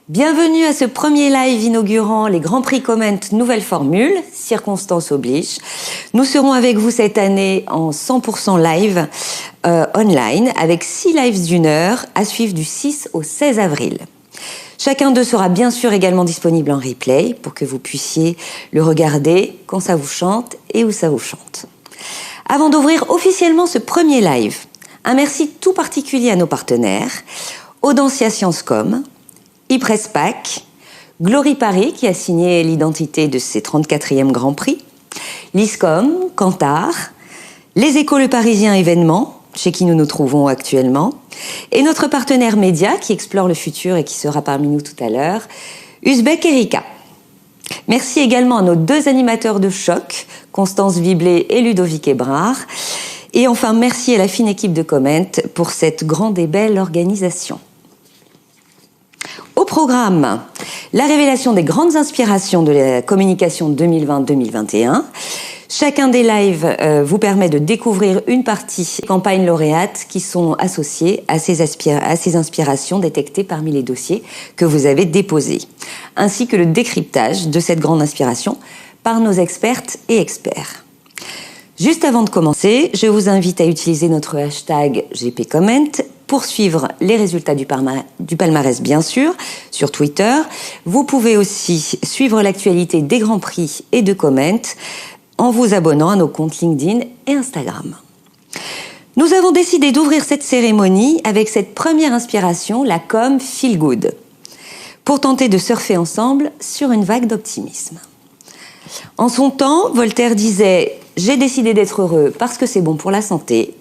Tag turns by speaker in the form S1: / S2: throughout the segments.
S1: Bienvenue à ce premier live inaugurant les Grands Prix Comment nouvelle formule, circonstances oblige. Nous serons avec vous cette année en 100% live online avec 6 lives d'1 heure à suivre du 6 au 16 avril. Chacun d'eux sera bien sûr également disponible en replay pour que vous puissiez le regarder quand ça vous chante et où ça vous chante. Avant d'ouvrir officiellement ce premier live, un merci tout particulier à nos partenaires, Audencia Sciencescom, iPressPack, Glory Paris qui a signé l'identité de ses 34e Grand Prix, l'ISCOM, Kantar, les Échos Le Parisien événements, chez qui nous nous trouvons actuellement, et notre partenaire média qui explore le futur et qui sera parmi nous tout à l'heure, Uzbek Erika. Merci également à nos 2 animateurs de choc, Constance Viblet et Ludovic Ebrard. Et enfin, merci à la fine équipe de Comment pour cette grande et belle organisation. Au programme, la révélation des grandes inspirations de la communication 2020-2021. Chacun des lives vous permet de découvrir une partie des campagnes lauréates qui sont associées à ces inspirations détectées parmi les dossiers que vous avez déposés, ainsi que le décryptage de cette grande inspiration par nos expertes et experts. Juste avant de commencer, je vous invite à utiliser notre hashtag GPComment pour suivre les résultats du palmarès, bien sûr, sur Twitter. Vous pouvez aussi suivre l'actualité des Grands Prix et de Comment en vous abonnant à nos comptes LinkedIn et Instagram. Nous avons décidé d'ouvrir cette cérémonie avec cette première inspiration, la com Feel Good, pour tenter de surfer ensemble sur une vague d'optimisme. En son temps, Voltaire disait « J'ai décidé d'être heureux parce que c'est bon pour la santé ».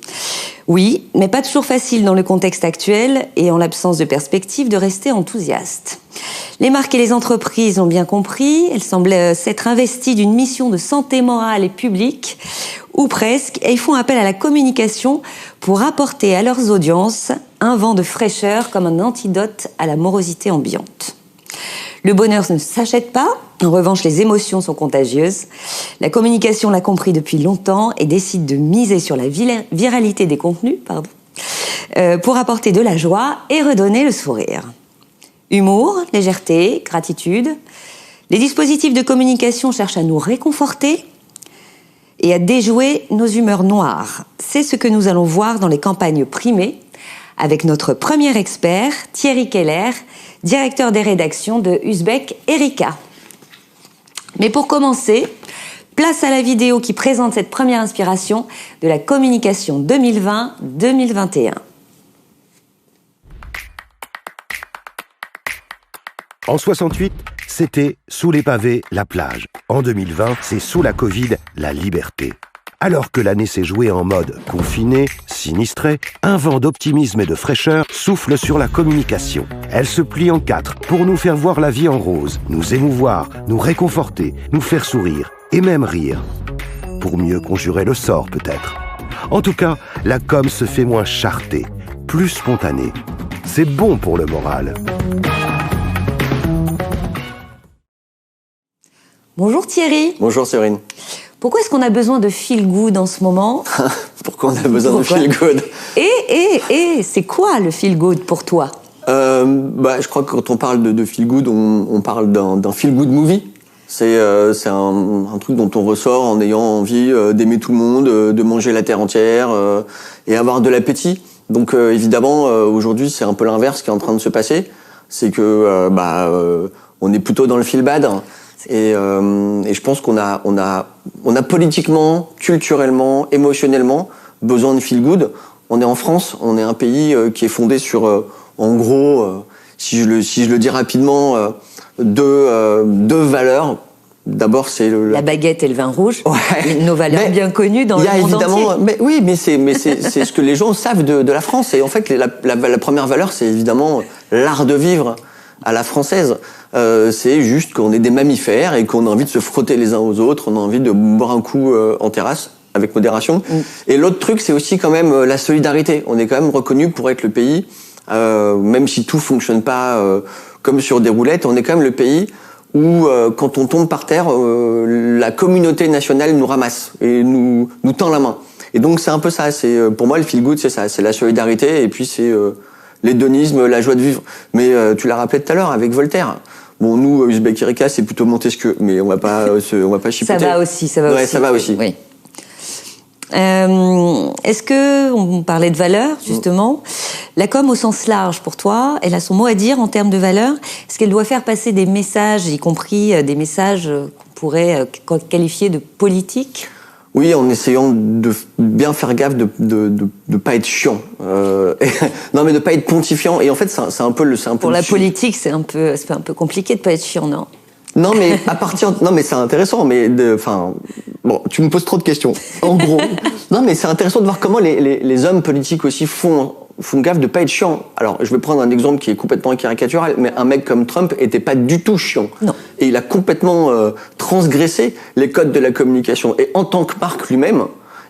S1: Oui, mais pas toujours facile dans le contexte actuel et en l'absence de perspective de rester enthousiaste. Les marques et les entreprises ont bien compris, elles semblent s'être investies d'une mission de santé morale et publique, ou presque, et ils font appel à la communication pour apporter à leurs audiences un vent de fraîcheur comme un antidote à la morosité ambiante. Le bonheur ne s'achète pas, en revanche les émotions sont contagieuses. La communication l'a compris depuis longtemps et décide de miser sur la viralité des contenus pour apporter de la joie et redonner le sourire. Humour, légèreté, gratitude. Les dispositifs de communication cherchent à nous réconforter et à déjouer nos humeurs noires. C'est ce que nous allons voir dans les campagnes primées avec notre premier expert, Thierry Keller, directeur des rédactions de Uzbek Erika. Mais pour commencer, place à la vidéo qui présente cette première inspiration de la communication 2020-2021.
S2: En 68, c'était sous les pavés, la plage. En 2020, c'est sous la Covid, la liberté. Alors que l'année s'est jouée en mode confiné, sinistré, un vent d'optimisme et de fraîcheur souffle sur la communication. Elle se plie en 4 pour nous faire voir la vie en rose, nous émouvoir, nous réconforter, nous faire sourire et même rire. Pour mieux conjurer le sort peut-être. En tout cas, la com se fait moins chartée, plus spontanée. C'est bon pour le moral.
S1: Bonjour Thierry.
S3: Bonjour Séverine.
S1: Pourquoi est-ce qu'on a besoin de feel good en ce moment?
S3: Pourquoi on a besoin de feel good?
S1: Et c'est quoi le feel good pour toi?
S3: Je crois que quand on parle de feel good, on parle d'un feel good movie. C'est un truc dont on ressort en ayant envie d'aimer tout le monde, de manger la terre entière et avoir de l'appétit. Donc évidemment, aujourd'hui, c'est un peu l'inverse qui est en train de se passer. C'est que on est plutôt dans le feel bad. Et je pense qu'on a politiquement, culturellement, émotionnellement besoin de feel good. On est en France, on est un pays qui est fondé sur, en gros, si je le dis rapidement, deux valeurs. D'abord, c'est
S1: la baguette et le vin rouge,
S3: ouais.
S1: Nos valeurs bien connues dans le monde entier.
S3: Mais c'est ce que les gens savent de la France. Et en fait, la première valeur, c'est évidemment l'art de vivre à la française. C'est juste qu'on est des mammifères et qu'on a envie de se frotter les uns aux autres, on a envie de boire un coup en terrasse avec modération. Et l'autre truc, c'est aussi quand même la solidarité. On est quand même reconnu pour être le pays, même si tout fonctionne pas comme sur des roulettes, on est quand même le pays où quand on tombe par terre, la communauté nationale nous ramasse et nous tend la main. Et donc c'est un peu ça. C'est pour moi le feel good, c'est ça, c'est la solidarité et puis c'est l'hédonisme, la joie de vivre. Mais tu l'as rappelé tout à l'heure avec Voltaire. Bon, nous, Uzbek Erika, c'est plutôt Montesquieu, mais on va pas chipoter.
S1: Ça va aussi.
S3: Ouais, ça va aussi.
S1: Oui. Est-ce que, on parlait de valeurs, justement, la com au sens large, pour toi, elle a son mot à dire en termes de valeurs? Est-ce qu'elle doit faire passer des messages, y compris des messages qu'on pourrait qualifier de politiques?
S3: Oui, en essayant de bien faire gaffe de pas être chiant. Non, mais de pas être pontifiant. Et en fait, c'est un peu le...
S1: Pour la politique, c'est un peu compliqué de pas être chiant, non?
S3: Non, mais non, mais c'est intéressant, mais bon, tu me poses trop de questions. En gros, non, mais c'est intéressant de voir comment les hommes politiques aussi font gaffe de pas être chiants. Alors, je vais prendre un exemple qui est complètement caricatural, mais un mec comme Trump était pas du tout chiant.
S1: Non.
S3: Et il a complètement transgressé les codes de la communication. Et en tant que marque lui-même,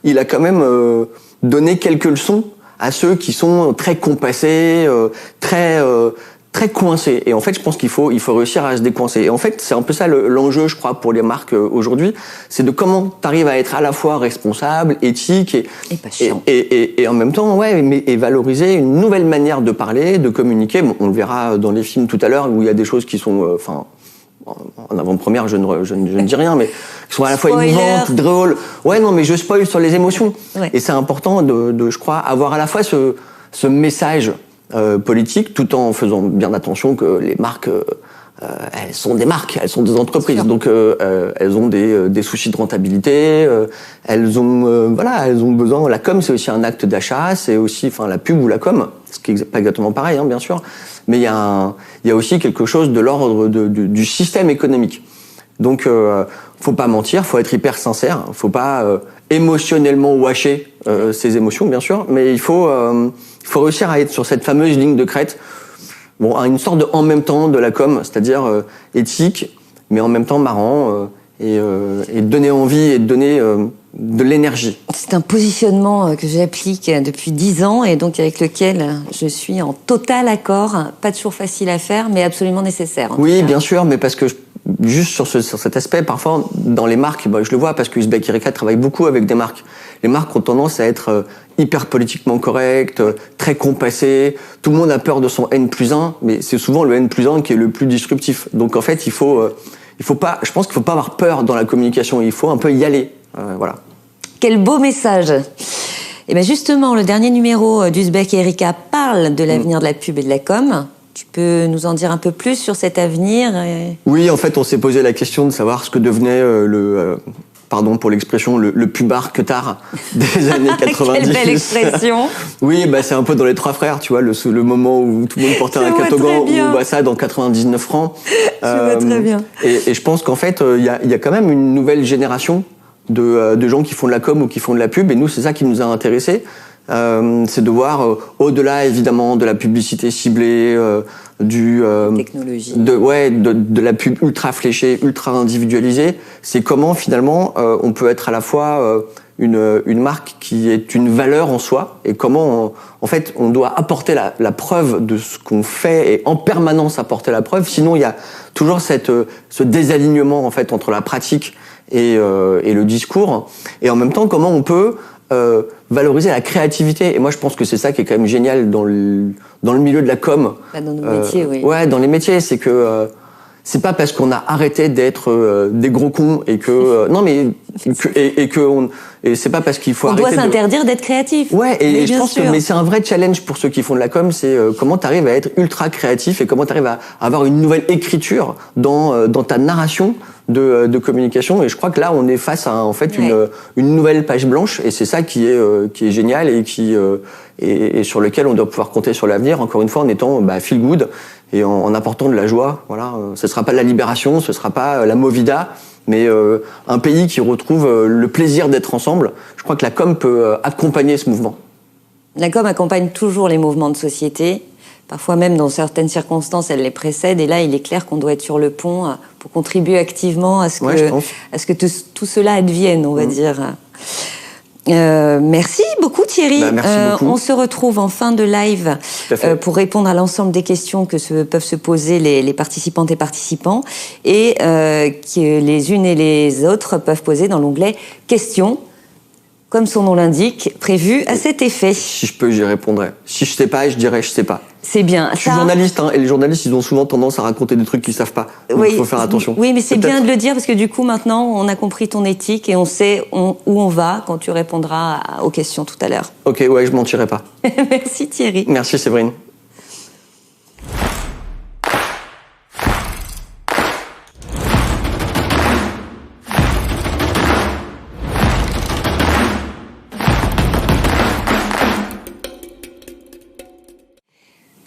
S3: il a quand même donné quelques leçons à ceux qui sont très compassés, très coincé. Et en fait, je pense qu'il faut réussir à se décoincer. Et en fait, c'est un peu ça l'enjeu, je crois, pour les marques aujourd'hui. C'est de comment t'arrives à être à la fois responsable, éthique et
S1: pas chiant.
S3: Et en même temps, et valoriser une nouvelle manière de parler, de communiquer. Bon, on le verra dans les films tout à l'heure où il y a des choses qui sont, en avant-première, je ne dis rien, mais qui sont à la fois émouvantes, drôles. Ouais, non, mais je spoil sur les émotions.
S1: Ouais.
S3: Et c'est important je crois, avoir à la fois ce message politique, tout en faisant bien attention que les marques, elles sont des marques, elles sont des entreprises, donc elles ont des soucis de rentabilité, elles ont besoin. La com, c'est aussi un acte d'achat, c'est aussi, la pub ou la com, ce qui est pas exactement pareil, hein, bien sûr, mais il y a aussi quelque chose de l'ordre du système économique. Donc, faut pas mentir, faut être hyper sincère, faut pas émotionnellement washer ses émotions, bien sûr, mais il faut réussir à être sur cette fameuse ligne de crête, à une sorte de en même temps de la com, c'est-à-dire éthique, mais en même temps marrant, et donner envie et donner de l'énergie.
S1: C'est un positionnement que j'applique depuis 10 ans et donc avec lequel je suis en total accord. Pas toujours facile à faire, mais absolument nécessaire.
S3: Oui, bien sûr, mais parce que juste sur cet aspect, parfois dans les marques, je le vois parce que Uzbek Erika travaille beaucoup avec des marques. Les marques ont tendance à être hyper politiquement correctes, très compassées. Tout le monde a peur de son N+1, mais c'est souvent le N+1 qui est le plus disruptif. Donc en fait, je pense qu'il faut pas avoir peur dans la communication. Il faut un peu y aller. Voilà.
S1: Quel beau message. Et bien justement, le dernier numéro d'Uzbek Erika parle de l'avenir de la pub et de la com. Tu peux nous en dire un peu plus sur cet avenir?
S3: Oui, en fait, on s'est posé la question de savoir ce que devenait pardon pour l'expression, le pubard queutard des années 90.
S1: Quelle belle expression.
S3: Oui, c'est un peu dans Les Trois Frères, tu vois, le moment où tout le monde portait un catogan, où on voit ça dans 99 francs.
S1: Je vois très bien.
S3: Et je pense qu'en fait, il y a quand même une nouvelle génération de gens qui font de la com ou qui font de la pub, et nous, c'est ça qui nous a intéressés. C'est de voir au-delà évidemment de la publicité ciblée,
S1: technologie,
S3: de la pub ultra fléchée, ultra individualisée. C'est comment finalement on peut être à la fois une marque qui est une valeur en soi et comment en fait on doit apporter la preuve de ce qu'on fait et en permanence apporter la preuve. Sinon il y a toujours ce désalignement en fait entre la pratique et le discours. Et en même temps comment on peut valoriser la créativité. Et moi, je pense que c'est ça qui est quand même génial dans le milieu de la com.
S1: Dans nos métiers, oui.
S3: Ouais, dans les métiers, c'est que c'est pas parce qu'on a arrêté d'être des gros cons et que non mais et c'est pas parce qu'il faut arrêter.
S1: On doit s'interdire d'être créatif.
S3: Ouais, et je pense que c'est un vrai challenge pour ceux qui font de la com, c'est comment t'arrives à être ultra créatif et comment t'arrives à avoir une nouvelle écriture dans ta narration de communication. Et je crois que là, on est face à en fait une nouvelle page blanche, et c'est ça qui est génial et sur lequel on doit pouvoir compter sur l'avenir. Encore une fois, en étant feel good et en apportant de la joie. Voilà, ce sera pas la libération, ce sera pas la movida, mais un pays qui retrouve le plaisir d'être ensemble. Je crois que la com peut accompagner ce mouvement.
S1: La com accompagne toujours les mouvements de société. Parfois même, dans certaines circonstances, elle les précède. Et là, il est clair qu'on doit être sur le pont pour contribuer activement à ce que tout cela advienne, on va dire. Merci beaucoup Thierry.
S3: Merci beaucoup.
S1: On se retrouve en fin de live pour répondre à l'ensemble des questions que peuvent se poser les participantes et participants et que les unes et les autres peuvent poser dans l'onglet questions, comme son nom l'indique, prévu à cet effet.
S3: Si je peux, j'y répondrai. Si je sais pas, je dirai je sais pas.
S1: C'est bien.
S3: Je suis journaliste, et les journalistes, ils ont souvent tendance à raconter des trucs qu'ils savent pas. Donc il faut faire attention.
S1: Oui, mais c'est bien de le dire parce que du coup, maintenant, on a compris ton éthique et on sait où on va quand tu répondras aux questions tout à l'heure.
S3: Ok, ouais, je mentirai pas.
S1: Merci Thierry.
S3: Merci Séverine.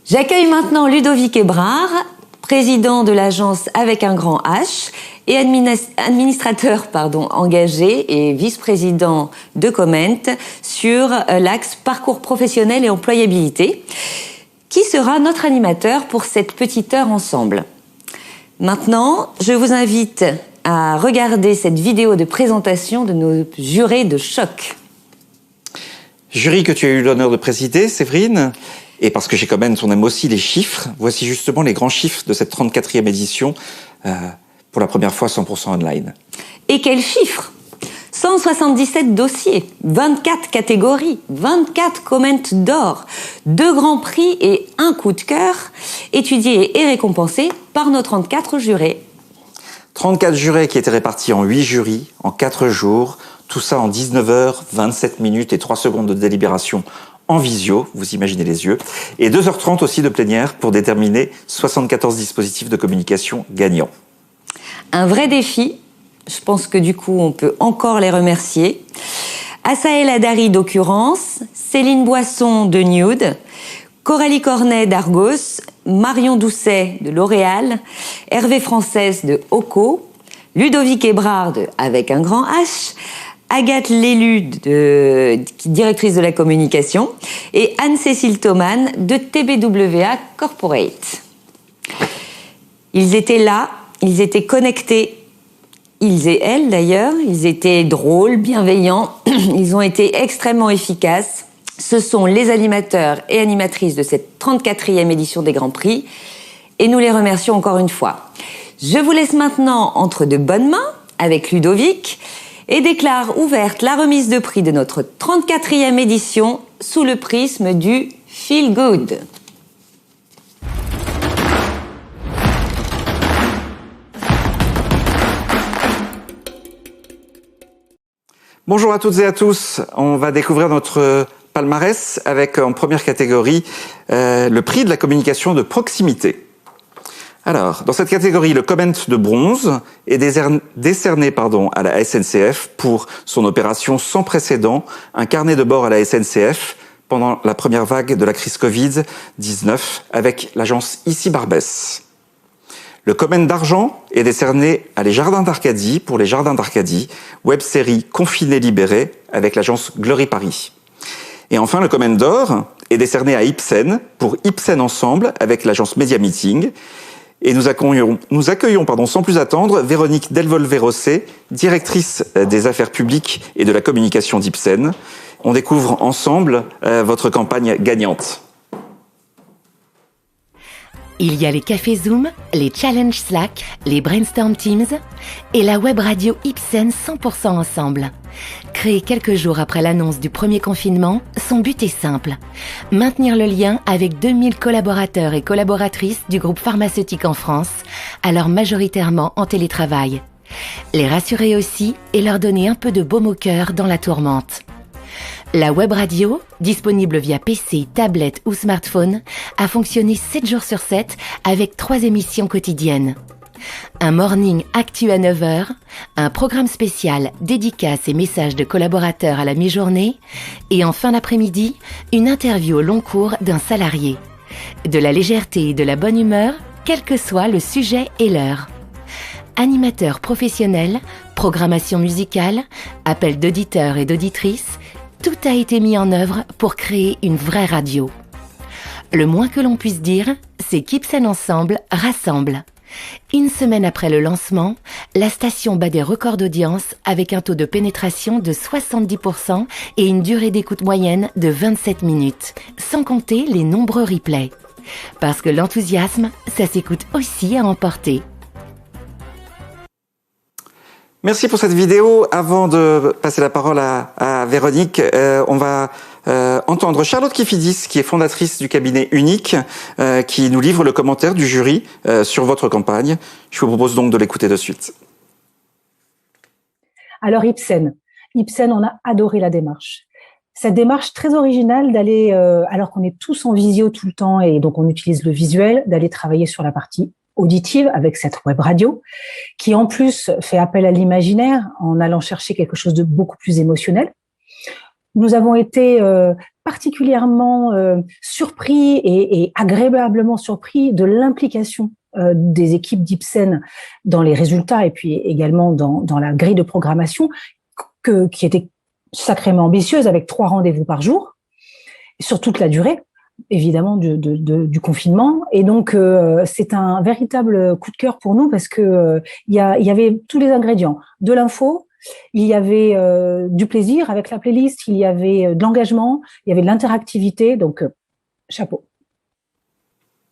S1: J'accueille maintenant Ludovic Hébrard, président de l'agence Avec un grand H et administrateur engagé et vice-président de Comment sur l'axe parcours professionnel et employabilité, qui sera notre animateur pour cette petite heure ensemble. Maintenant, je vous invite à regarder cette vidéo de présentation de nos jurés de choc.
S4: Jury que tu as eu l'honneur de présider, Séverine. Et parce que chez Comment, on aime aussi les chiffres, voici justement les grands chiffres de cette 34e édition, pour la première fois 100% online.
S1: Et quels chiffres! 177 dossiers, 24 catégories, 24 Comment d'or, 2 grands prix et 1 coup de cœur, étudiés et récompensés par nos 34 jurés.
S4: 34 jurés qui étaient répartis en 8 jurys, en 4 jours, tout ça en 19h, 27 minutes et 3 secondes de délibération en visio, vous imaginez les yeux, et 2h30 aussi de plénière pour déterminer 74 dispositifs de communication gagnants.
S1: Un vrai défi, je pense que du coup on peut encore les remercier. Assaël Adari d'Occurrence, Céline Boisson de Nude, Coralie Cornet d'Argos, Marion Doucet de L'Oréal, Hervé Française de Oco, Ludovic Hébrard de Avec un grand H, Agathe Lélu, directrice de la communication, et Anne-Cécile Thoman de TBWA Corporate. Ils étaient là, ils étaient connectés, ils et elles d'ailleurs, ils étaient drôles, bienveillants, ils ont été extrêmement efficaces. Ce sont les animateurs et animatrices de cette 34e édition des Grands Prix, et nous les remercions encore une fois. Je vous laisse maintenant entre de bonnes mains avec Ludovic, et déclare ouverte la remise de prix de notre 34e édition sous le prisme du Feel Good.
S4: Bonjour à toutes et à tous, on va découvrir notre palmarès avec en première catégorie le prix de la communication de proximité. Alors, dans cette catégorie, le Comment de bronze est décerné à la SNCF pour son opération sans précédent, un carnet de bord à la SNCF pendant la première vague de la crise Covid-19 avec l'agence Ici Barbès. Le Comment d'argent est décerné à Les Jardins d'Arcadie pour Les Jardins d'Arcadie, web-série Confiné Libéré avec l'agence Glory Paris. Et enfin, le Comment d'or est décerné à Ipsen pour Ipsen Ensemble avec l'agence Media Meeting. Et nous accueillons sans plus attendre Véronique Delvolvé-Rossé, directrice des affaires publiques et de la communication d'Ipsen. On découvre ensemble votre campagne gagnante.
S5: Il y a les cafés Zoom, les challenges Slack, les brainstorm Teams et la web radio Ipsen 100% ensemble. Créé quelques jours après l'annonce du premier confinement, son but est simple. Maintenir le lien avec 2000 collaborateurs et collaboratrices du groupe pharmaceutique en France, alors majoritairement en télétravail. Les rassurer aussi et leur donner un peu de baume au cœur dans la tourmente. La web radio, disponible via PC, tablette ou smartphone, a fonctionné 7 jours sur 7 avec 3 émissions quotidiennes. Un morning actu à 9h, un programme spécial dédicaces et messages de collaborateurs à la mi-journée et en fin d'après-midi, une interview au long cours d'un salarié. De la légèreté et de la bonne humeur, quel que soit le sujet et l'heure. Animateurs professionnels, programmation musicale, appels d'auditeurs et d'auditrices, tout a été mis en œuvre pour créer une vraie radio. Le moins que l'on puisse dire, c'est qu'Ipsen Ensemble rassemble. Une semaine après le lancement, la station bat des records d'audience avec un taux de pénétration de 70% et une durée d'écoute moyenne de 27 minutes, sans compter les nombreux replays. Parce que l'enthousiasme, ça s'écoute aussi à emporter.
S4: Merci pour cette vidéo. Avant de passer la parole à Véronique, on va entendre Charlotte Kifidis, qui est fondatrice du cabinet Unique, qui nous livre le commentaire du jury sur votre campagne. Je vous propose donc de l'écouter de suite.
S6: Alors Ipsen, on a adoré la démarche. Cette démarche très originale d'aller, alors qu'on est tous en visio tout le temps et donc on utilise le visuel, d'aller travailler sur la partie auditive avec cette web radio, qui en plus fait appel à l'imaginaire en allant chercher quelque chose de beaucoup plus émotionnel. Nous avons été particulièrement surpris et agréablement surpris de l'implication des équipes d'Ipsen dans les résultats et puis également dans la grille de programmation qui était sacrément ambitieuse avec 3 rendez-vous par jour sur toute la durée évidemment du confinement. Et donc c'est un véritable coup de cœur pour nous parce que il y avait tous les ingrédients, de l'info, il y avait du plaisir avec la playlist, il y avait de l'engagement, il y avait de l'interactivité, donc chapeau.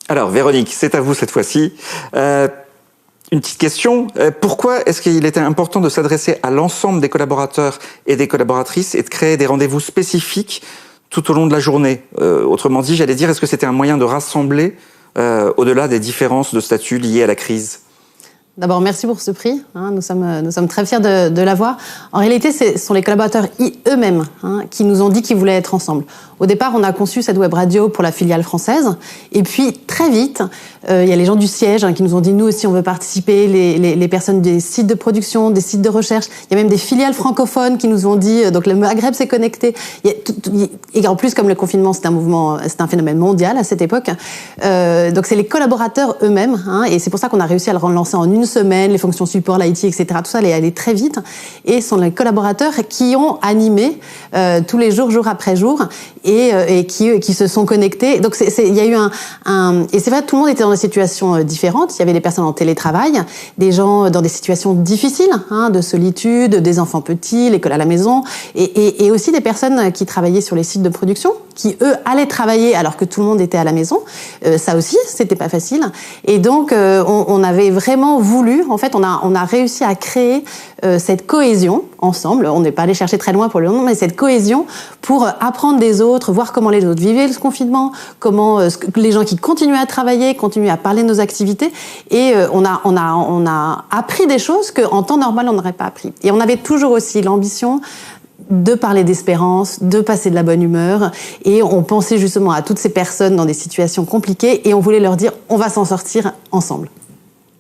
S4: Alors Véronique, c'est à vous cette fois-ci. Une petite question, pourquoi est-ce qu'il était important de s'adresser à l'ensemble des collaborateurs et des collaboratrices et de créer des rendez-vous spécifiques tout au long de la journée? Autrement dit, j'allais dire, est-ce que c'était un moyen de rassembler au-delà des différences de statut liées à la crise?
S7: D'abord, merci pour ce prix. Nous sommes très fiers de l'avoir. En réalité, ce sont les collaborateurs eux-mêmes qui nous ont dit qu'ils voulaient être ensemble. Au départ, on a conçu cette web radio pour la filiale française. Et puis, très vite, il y a les gens du siège qui nous ont dit, nous aussi, on veut participer. Les personnes des sites de production, des sites de recherche. Il y a même des filiales francophones qui nous ont dit, donc le Maghreb s'est connecté. Et en plus, comme le confinement, c'est un phénomène mondial à cette époque. Donc, c'est les collaborateurs eux-mêmes. Et c'est pour ça qu'on a réussi à le relancer en une semaine, les fonctions support, l'IT, etc. Tout ça allait très vite. Et ce sont les collaborateurs qui ont animé tous les jours, jour après jour, et qui se sont connectés. Donc il y a eu et c'est vrai, tout le monde était dans des situations différentes. Il y avait des personnes en télétravail, des gens dans des situations difficiles, de solitude, des enfants petits, l'école à la maison, et aussi des personnes qui travaillaient sur les sites de production, qui eux allaient travailler alors que tout le monde était à la maison. Ça aussi, c'était pas facile. Et donc on avait vraiment voulu, en fait, on a réussi à créer cette cohésion ensemble. On n'est pas allé chercher très loin pour le moment, mais cette cohésion pour apprendre des autres, voir comment les autres vivaient le confinement, comment les gens qui continuaient à travailler, continuaient à parler de nos activités. Et on a appris des choses qu'en temps normal, on n'aurait pas appris. Et on avait toujours aussi l'ambition de parler d'espérance, de passer de la bonne humeur. Et on pensait justement à toutes ces personnes dans des situations compliquées et on voulait leur dire, on va s'en sortir ensemble.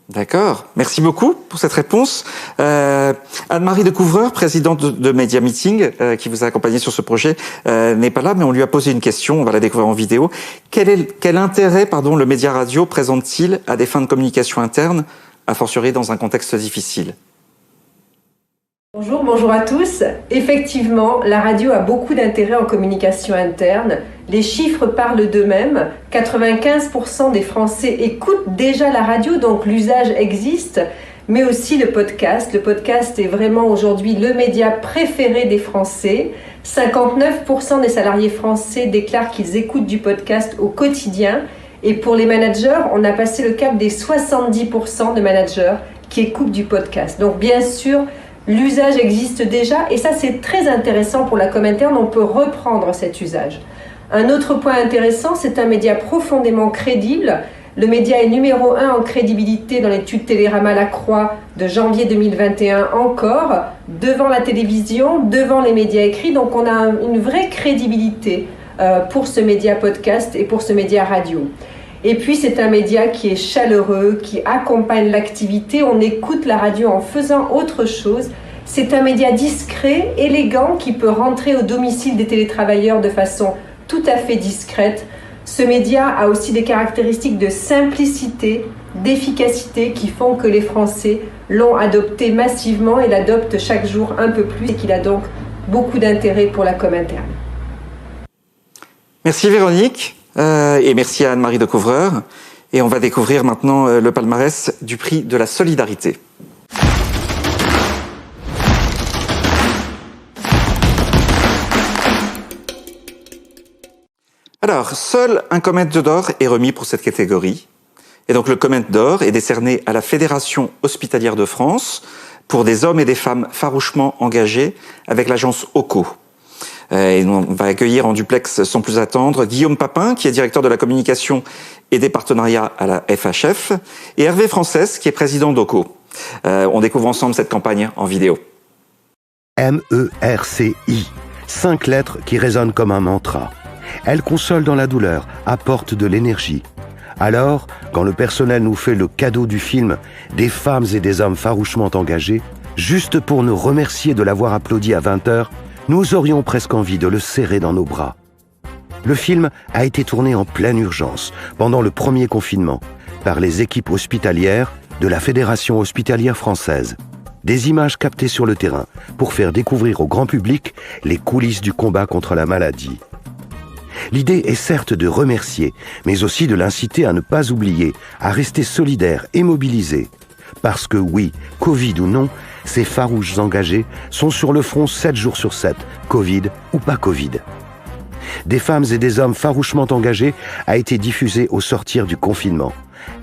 S4: D'accord, merci beaucoup pour cette réponse. Anne-Marie de Couvreur, présidente de Media Meeting, qui vous a accompagné sur ce projet, n'est pas là, mais on lui a posé une question, on va la découvrir en vidéo. Quel intérêt, le média radio présente-t-il à des fins de communication interne, a fortiori dans un contexte difficile?
S8: Bonjour à tous. Effectivement, la radio a beaucoup d'intérêt en communication interne. Les chiffres parlent d'eux-mêmes. 95% des Français écoutent déjà la radio, donc l'usage existe, mais aussi le podcast. Le podcast est vraiment aujourd'hui le média préféré des Français. 59% des salariés français déclarent qu'ils écoutent du podcast au quotidien. Et pour les managers, on a passé le cap des 70% de managers qui écoutent du podcast. Donc bien sûr, l'usage existe déjà et ça c'est très intéressant pour la com interne, on peut reprendre cet usage. Un autre point intéressant, c'est un média profondément crédible. Le média est numéro 1 en crédibilité dans l'étude Télérama Lacroix de janvier 2021 encore, devant la télévision, devant les médias écrits. Donc on a une vraie crédibilité pour ce média podcast et pour ce média radio. Et puis c'est un média qui est chaleureux, qui accompagne l'activité, on écoute la radio en faisant autre chose. C'est un média discret, élégant, qui peut rentrer au domicile des télétravailleurs de façon tout à fait discrète. Ce média a aussi des caractéristiques de simplicité, d'efficacité qui font que les Français l'ont adopté massivement et l'adoptent chaque jour un peu plus et qu'il a donc beaucoup d'intérêt pour la com interne.
S4: Merci Véronique. Et merci à Anne-Marie de Couvreur. Et on va découvrir maintenant le palmarès du prix de la solidarité. Alors, seul un Comète d'or est remis pour cette catégorie. Et donc le Comète d'or est décerné à la Fédération hospitalière de France pour des hommes et des femmes farouchement engagés avec l'agence OCO. Et on va accueillir en duplex sans plus attendre Guillaume Papin, qui est directeur de la communication et des partenariats à la FHF, et Hervé Frances, qui est président d'OCO. On découvre ensemble cette campagne en vidéo.
S2: MERCI, 5 lettres qui résonnent comme un mantra. Elles consolent dans la douleur, apportent de l'énergie. Alors, quand le personnel nous fait le cadeau du film des femmes et des hommes farouchement engagés, juste pour nous remercier de l'avoir applaudi à 20h, nous aurions presque envie de le serrer dans nos bras. Le film a été tourné en pleine urgence, pendant le premier confinement, par les équipes hospitalières de la Fédération hospitalière française. Des images captées sur le terrain pour faire découvrir au grand public les coulisses du combat contre la maladie. L'idée est certes de remercier, mais aussi de l'inciter à ne pas oublier, à rester solidaire et mobilisé. Parce que oui, Covid ou non, ces farouches engagés sont sur le front 7 jours sur 7, Covid ou pas Covid. Des femmes et des hommes farouchement engagés a été diffusé au sortir du confinement,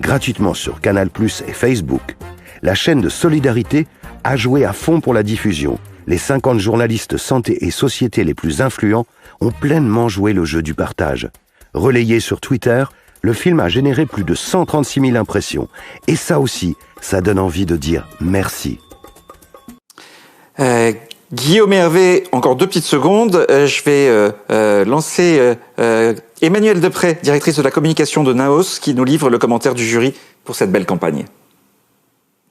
S2: gratuitement sur Canal+ et Facebook. La chaîne de solidarité a joué à fond pour la diffusion. Les 50 journalistes santé et société les plus influents ont pleinement joué le jeu du partage. Relayé sur Twitter, le film a généré plus de 136 000 impressions. Et ça aussi, ça donne envie de dire merci.
S4: Guillaume et Hervé, encore 2 petites secondes. Je vais lancer Emmanuelle Deprez, directrice de la communication de Naos, qui nous livre le commentaire du jury pour cette belle campagne.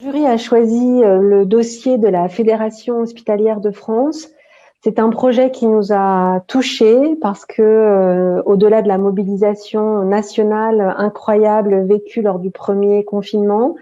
S9: Le jury a choisi le dossier de la Fédération hospitalière de France. C'est un projet qui nous a touchés parce que, au-delà de la mobilisation nationale incroyable vécue lors du premier confinement,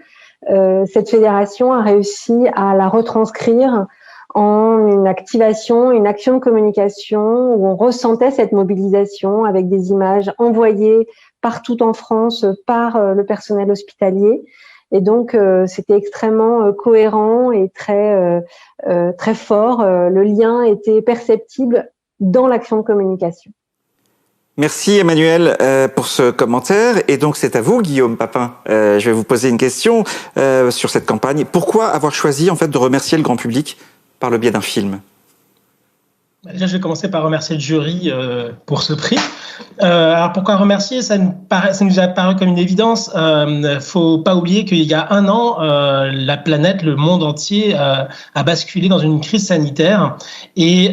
S9: cette fédération a réussi à la retranscrire en une activation, une action de communication où on ressentait cette mobilisation avec des images envoyées partout en France par le personnel hospitalier. Et donc, c'était extrêmement cohérent et très fort. Le lien était perceptible dans l'action de communication.
S4: Merci Emmanuel pour ce commentaire. Et donc, c'est à vous, Guillaume Papin. Je vais vous poser une question sur cette campagne. Pourquoi avoir choisi en fait de remercier le grand public par le biais d'un film ?
S10: Déjà, je vais commencer par remercier le jury pour ce prix. Alors pourquoi remercier ? Ça nous a paru comme une évidence. Faut pas oublier qu'il y a 1 an, la planète, le monde entier a basculé dans une crise sanitaire. Et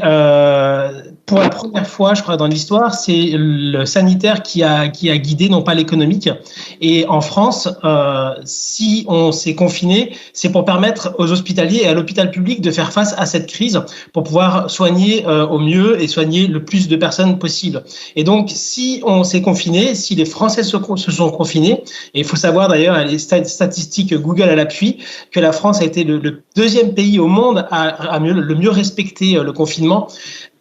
S10: pour la première fois, je crois, dans l'histoire, c'est le sanitaire qui a guidé, non pas l'économique. Et en France, si on s'est confiné, c'est pour permettre aux hospitaliers et à l'hôpital public de faire face à cette crise, pour pouvoir soigner au mieux et soigner le plus de personnes possible. Et donc, si on s'est confiné, si les Français se sont confinés, et il faut savoir d'ailleurs, les statistiques Google à l'appui, que la France a été le 2e pays au monde à le mieux respecter le confinement.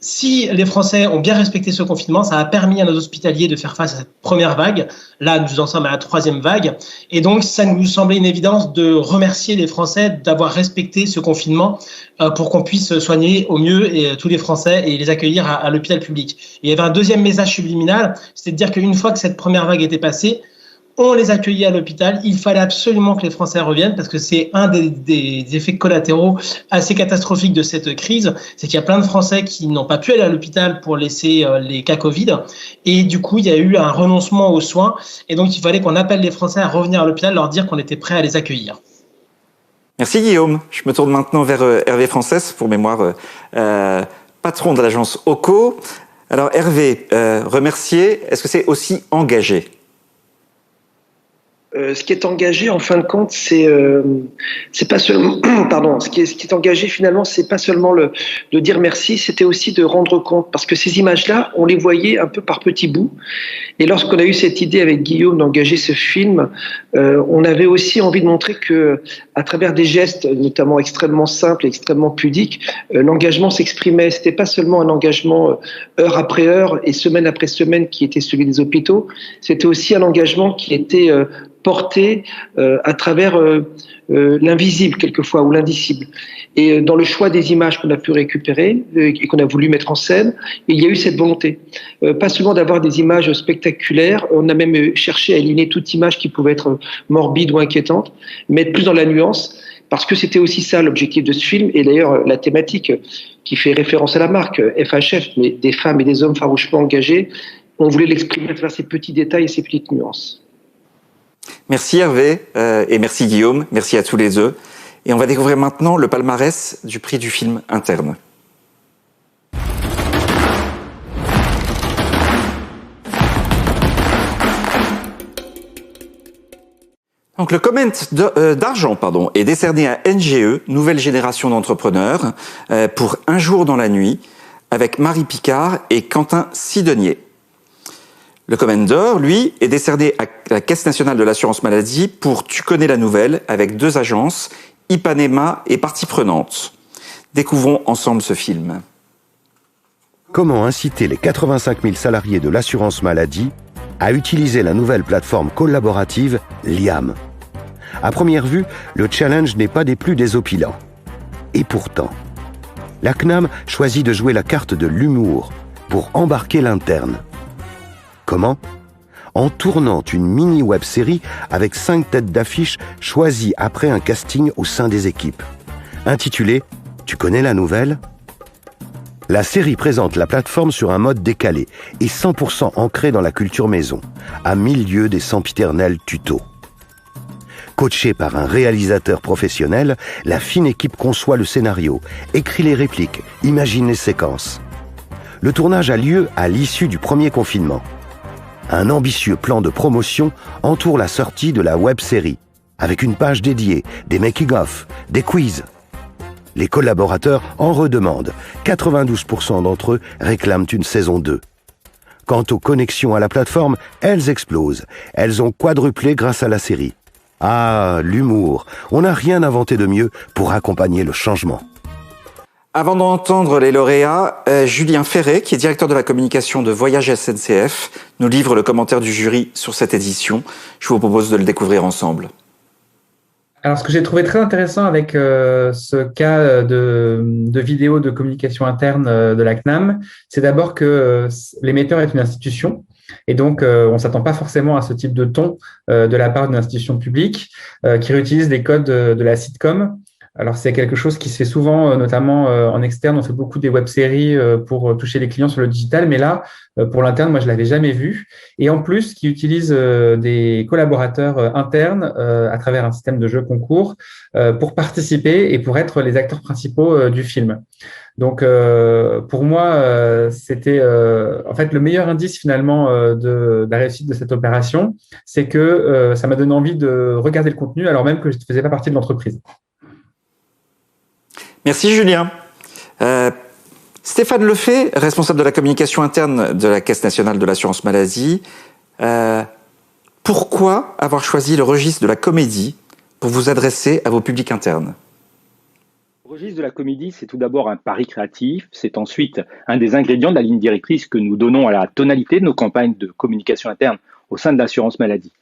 S10: Si les Français ont bien respecté ce confinement, ça a permis à nos hospitaliers de faire face à cette première vague. Là, nous en sommes à la 3e vague. Et donc, ça nous semblait une évidence de remercier les Français d'avoir respecté ce confinement pour qu'on puisse soigner au mieux tous les Français et les accueillir à l'hôpital public. Et il y avait un 2e message subliminal, c'est de dire qu'une fois que cette première vague était passée, on les accueillait à l'hôpital. Il fallait absolument que les Français reviennent parce que c'est un des effets collatéraux assez catastrophiques de cette crise. C'est qu'il y a plein de Français qui n'ont pas pu aller à l'hôpital pour laisser les cas Covid. Et du coup, il y a eu un renoncement aux soins. Et donc, il fallait qu'on appelle les Français à revenir à l'hôpital, leur dire qu'on était prêt à les accueillir.
S4: Merci Guillaume. Je me tourne maintenant vers Hervé Frances, pour mémoire patron de l'agence OCO. Alors Hervé, remercier, est-ce que c'est aussi engagé ?
S11: Ce qui est engagé, en fin de compte, c'est pas seulement, pardon, ce qui est engagé finalement, c'est pas seulement de dire merci, c'était aussi de rendre compte, parce que ces images-là, on les voyait un peu par petits bouts. Et lorsqu'on a eu cette idée avec Guillaume d'engager ce film, on avait aussi envie de montrer que, à travers des gestes, notamment extrêmement simples, extrêmement pudiques, l'engagement s'exprimait. C'était pas seulement un engagement heure après heure et semaine après semaine qui était celui des hôpitaux. C'était aussi un engagement qui était porté à travers l'invisible quelquefois ou l'indicible. Et dans le choix des images qu'on a pu récupérer et qu'on a voulu mettre en scène, il y a eu cette volonté. Pas seulement d'avoir des images spectaculaires, on a même cherché à éliminer toute image qui pouvait être morbide ou inquiétante, mais être plus dans la nuance. parce que c'était aussi ça l'objectif de ce film, et d'ailleurs la thématique qui fait référence à la marque FHF, mais des femmes et des hommes farouchement engagés, on voulait l'exprimer à travers ces petits détails et ces petites nuances.
S4: Merci Hervé et merci Guillaume, merci à tous les deux. Et on va découvrir maintenant le palmarès du prix du film interne. Donc le Comment d'argent est décerné à NGE, Nouvelle Génération d'Entrepreneurs, pour Un jour dans la nuit, avec Marie Picard et Quentin Sidonier. Le Comment d'or, lui, est décerné à la Caisse nationale de l'assurance maladie pour Tu connais la nouvelle, avec 2 agences, Ipanema et Partie prenante. Découvrons ensemble ce film.
S2: Comment inciter les 85 000 salariés de l'assurance maladie à utiliser la nouvelle plateforme collaborative Liam. À première vue, le challenge n'est pas des plus désopilants. Et pourtant, la CNAM choisit de jouer la carte de l'humour pour embarquer l'interne. Comment ? En tournant une mini web-série avec 5 têtes d'affiche choisies après un casting au sein des équipes. Intitulée « Tu connais la nouvelle ?» La série présente la plateforme sur un mode décalé et 100% ancré dans la culture maison, à 1000 lieues des sempiternels tutos. Coachée par un réalisateur professionnel, la fine équipe conçoit le scénario, écrit les répliques, imagine les séquences. Le tournage a lieu à l'issue du premier confinement. Un ambitieux plan de promotion entoure la sortie de la web-série, avec une page dédiée, des making-of, des quiz. Les collaborateurs en redemandent. 92% d'entre eux réclament une saison 2. Quant aux connexions à la plateforme, elles explosent. Elles ont quadruplé grâce à la série. Ah, l'humour. On n'a rien inventé de mieux pour accompagner le changement.
S4: Avant d'entendre les lauréats, Julien Ferré, qui est directeur de la communication de Voyage SNCF, nous livre le commentaire du jury sur cette édition. Je vous propose de le découvrir ensemble.
S12: Alors, ce que j'ai trouvé très intéressant avec ce cas de vidéo de communication interne de la CNAM, c'est d'abord que l'émetteur est une institution. Et donc, on ne s'attend pas forcément à ce type de ton de la part d'une institution publique qui réutilise les codes de la sitcom. Alors, c'est quelque chose qui se fait souvent, notamment en externe. On fait beaucoup des web-séries pour toucher les clients sur le digital. Mais là, pour l'interne, moi, je l'avais jamais vu. Et en plus, qui utilise des collaborateurs internes à travers un système de jeu concours pour participer et pour être les acteurs principaux du film. Donc, pour moi, c'était en fait le meilleur indice finalement de la réussite de cette opération, c'est que ça m'a donné envie de regarder le contenu alors même que je ne faisais pas partie de l'entreprise.
S4: Merci Julien. Stéphane Lefay, responsable de la communication interne de la Caisse nationale de l'assurance maladie. Pourquoi avoir choisi le registre de la comédie pour vous adresser à vos publics internes ?
S13: Le registre de la comédie, c'est tout d'abord un pari créatif. C'est ensuite un des ingrédients de la ligne directrice que nous donnons à la tonalité de nos campagnes de communication interne au sein de l'assurance maladie.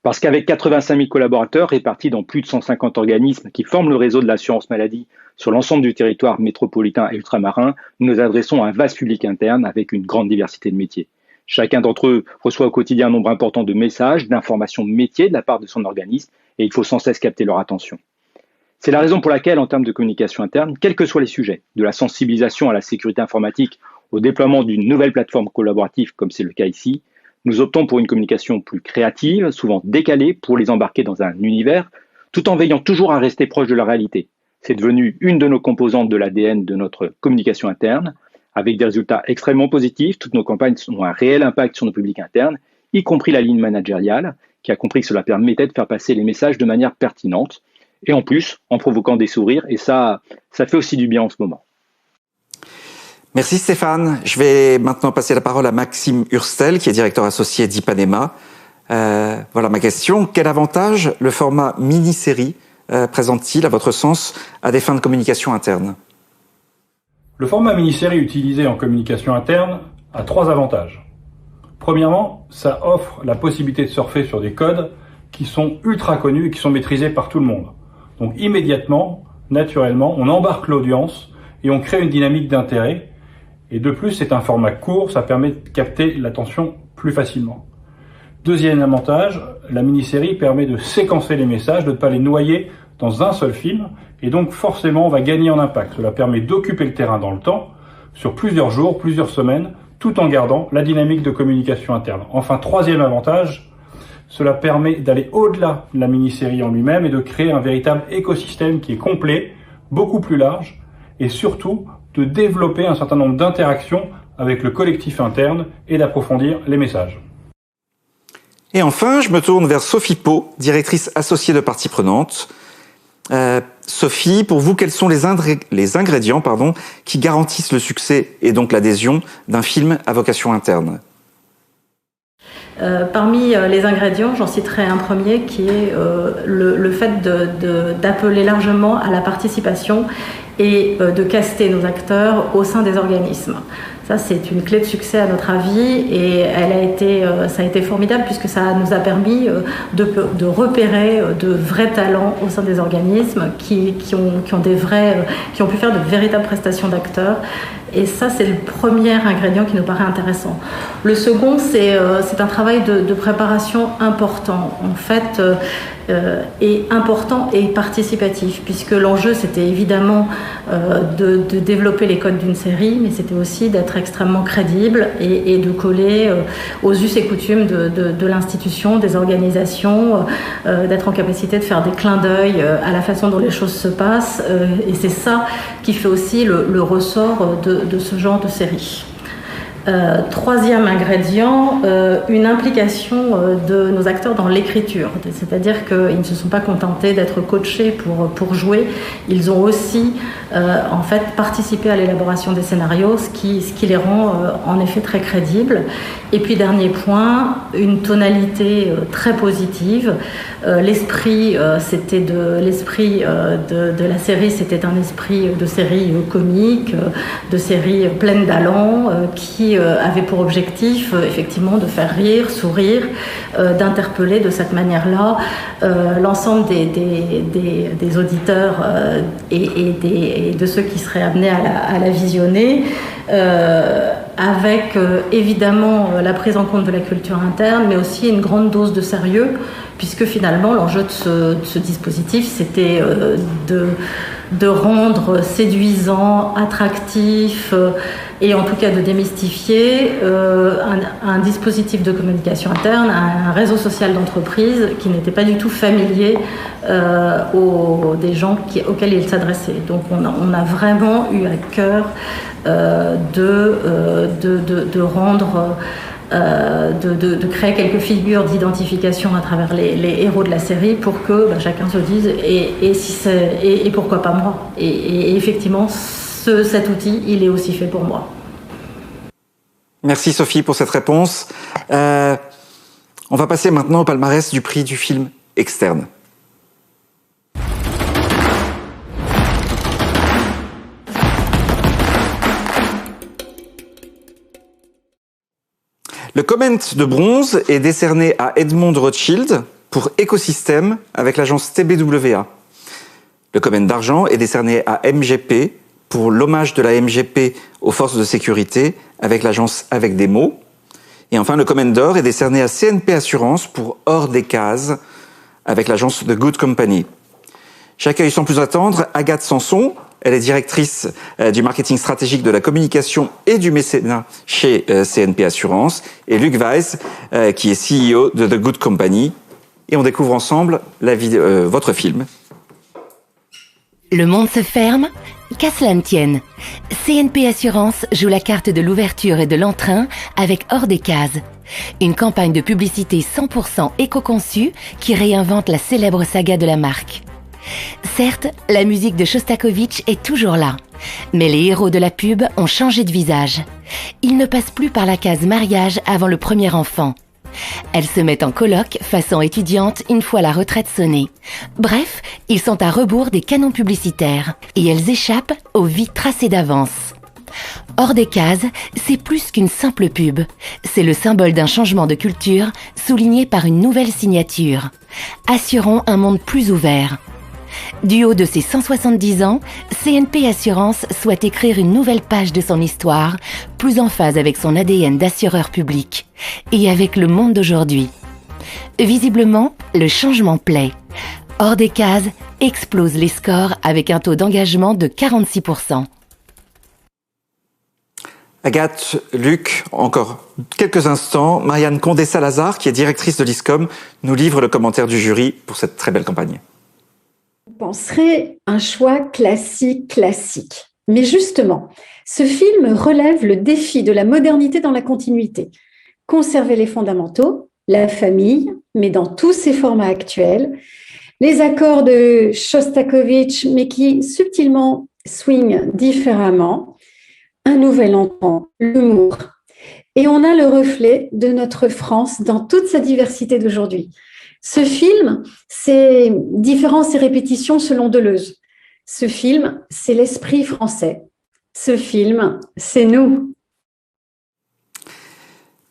S13: Parce qu'avec 85 000 collaborateurs répartis dans plus de 150 organismes qui forment le réseau de l'assurance maladie sur l'ensemble du territoire métropolitain et ultramarin, nous nous adressons à un vaste public interne avec une grande diversité de métiers. Chacun d'entre eux reçoit au quotidien un nombre important de messages, d'informations métiers de la part de son organisme et il faut sans cesse capter leur attention. C'est la raison pour laquelle, en termes de communication interne, quels que soient les sujets, de la sensibilisation à la sécurité informatique au déploiement d'une nouvelle plateforme collaborative comme c'est le cas ici, nous optons pour une communication plus créative, souvent décalée, pour les embarquer dans un univers, tout en veillant toujours à rester proche de la réalité. C'est devenu une de nos composantes de l'ADN de notre communication interne, avec des résultats extrêmement positifs. Toutes nos campagnes ont un réel impact sur nos publics internes, y compris la ligne managériale, qui a compris que cela permettait de faire passer les messages de manière pertinente, et en plus, en provoquant des sourires, et ça fait aussi du bien en ce moment.
S4: Merci Stéphane. Je vais maintenant passer la parole à Maxime Hurstel, qui est directeur associé d'Ipanema. Voilà ma question. Quel avantage le format mini-série présente-t-il, à votre sens, à des fins de communication interne ?
S14: Le format mini-série utilisé en communication interne a 3 avantages. Premièrement, ça offre la possibilité de surfer sur des codes qui sont ultra connus et qui sont maîtrisés par tout le monde. Donc immédiatement, naturellement, on embarque l'audience et on crée une dynamique d'intérêt. Et de plus, c'est un format court, ça permet de capter l'attention plus facilement. Deuxième avantage, la mini-série permet de séquencer les messages, de ne pas les noyer dans un seul film, et donc forcément on va gagner en impact. Cela permet d'occuper le terrain dans le temps, sur plusieurs jours, plusieurs semaines, tout en gardant la dynamique de communication interne. Enfin, troisième avantage, cela permet d'aller au-delà de la mini-série en lui-même et de créer un véritable écosystème qui est complet, beaucoup plus large, et surtout de développer un certain nombre d'interactions avec le collectif interne et d'approfondir les messages.
S4: Et enfin, je me tourne vers Sophie Pau, directrice associée de Parties Prenantes. Sophie, pour vous, quels sont les ingrédients qui garantissent le succès et donc l'adhésion d'un film à vocation interne ?
S15: Parmi les ingrédients, j'en citerai un premier qui est le fait d'appeler largement à la participation et de caster nos acteurs au sein des organismes. Ça, c'est une clé de succès à notre avis et ça a été formidable puisque ça nous a permis de repérer de vrais talents au sein des organismes qui ont pu faire de véritables prestations d'acteurs. Et ça, c'est le premier ingrédient qui nous paraît intéressant. Le second, c'est un travail de préparation important, en fait, et important et participatif, puisque l'enjeu, c'était évidemment de développer les codes d'une série, mais c'était aussi d'être extrêmement crédible et de coller aux us et coutumes de l'institution, des organisations, d'être en capacité de faire des clins d'œil à la façon dont les choses se passent. Et c'est ça qui fait aussi le ressort de ce genre de série. Troisième ingrédient, une implication de nos acteurs dans l'écriture. C'est-à-dire qu'ils ne se sont pas contentés d'être coachés pour jouer, ils ont aussi en fait participé à l'élaboration des scénarios, ce qui les rend en effet très crédibles. Et puis dernier point, une tonalité très positive. L'esprit de la série, c'était un esprit de série comique, de série pleine d'allant, qui avait pour objectif effectivement de faire rire, sourire, d'interpeller de cette manière-là l'ensemble des auditeurs et de ceux qui seraient amenés à la visionner, avec évidemment la prise en compte de la culture interne, mais aussi une grande dose de sérieux, puisque finalement l'enjeu de ce dispositif, c'était de rendre séduisant, attractif et en tout cas de démystifier un dispositif de communication interne, un réseau social d'entreprise qui n'était pas du tout familier des gens auxquels il s'adressait. Donc on a vraiment eu à cœur de rendre de créer quelques figures d'identification à travers les héros de la série pour que chacun se dise et pourquoi pas moi, et effectivement cet outil il est aussi fait pour moi.
S4: Merci Sophie pour cette réponse. On va passer maintenant au palmarès du prix du film externe. Le Comment de bronze est décerné à Edmond de Rothschild pour Écosystème avec l'agence TBWA. Le Comment d'argent est décerné à MGP pour l'hommage de la MGP aux forces de sécurité avec l'agence Avec des mots. Et enfin, le Comment d'or est décerné à CNP Assurance pour Hors des cases avec l'agence The Good Company. J'accueille sans plus attendre Agathe Sanson. Elle est directrice du marketing stratégique de la communication et du mécénat chez CNP Assurance. Et Luc Weiss, qui est CEO de The Good Company. Et on découvre ensemble votre film.
S5: Le monde se ferme, qu'à cela ne tienne. CNP Assurance joue la carte de l'ouverture et de l'entrain avec Hors des cases. Une campagne de publicité 100% éco-conçue qui réinvente la célèbre saga de la marque. Certes, la musique de Shostakovich est toujours là, mais les héros de la pub ont changé de visage. Ils ne passent plus par la case mariage avant le premier enfant. Elles se mettent en coloc façon étudiante une fois la retraite sonnée. Bref, ils sont à rebours des canons publicitaires et elles échappent aux vies tracées d'avance. Hors des cases, c'est plus qu'une simple pub. C'est le symbole d'un changement de culture souligné par une nouvelle signature. Assurons un monde plus ouvert. Du haut de ses 170 ans, CNP Assurance souhaite écrire une nouvelle page de son histoire, plus en phase avec son ADN d'assureur public et avec le monde d'aujourd'hui. Visiblement, le changement plaît. Hors des cases, explose les scores avec un taux d'engagement de 46%.
S4: Agathe, Luc, encore quelques instants, Marianne Condé-Salazar, qui est directrice de l'ISCOM, nous livre le commentaire du jury pour cette très belle campagne.
S16: On penserait un choix classique. Mais justement, ce film relève le défi de la modernité dans la continuité. Conserver les fondamentaux, la famille, mais dans tous ses formats actuels, les accords de Shostakovich, mais qui subtilement swingent différemment, un nouvel entrant, l'humour. Et on a le reflet de notre France dans toute sa diversité d'aujourd'hui. Ce film, c'est différences et répétitions selon Deleuze. Ce film, c'est l'esprit français. Ce film, c'est nous.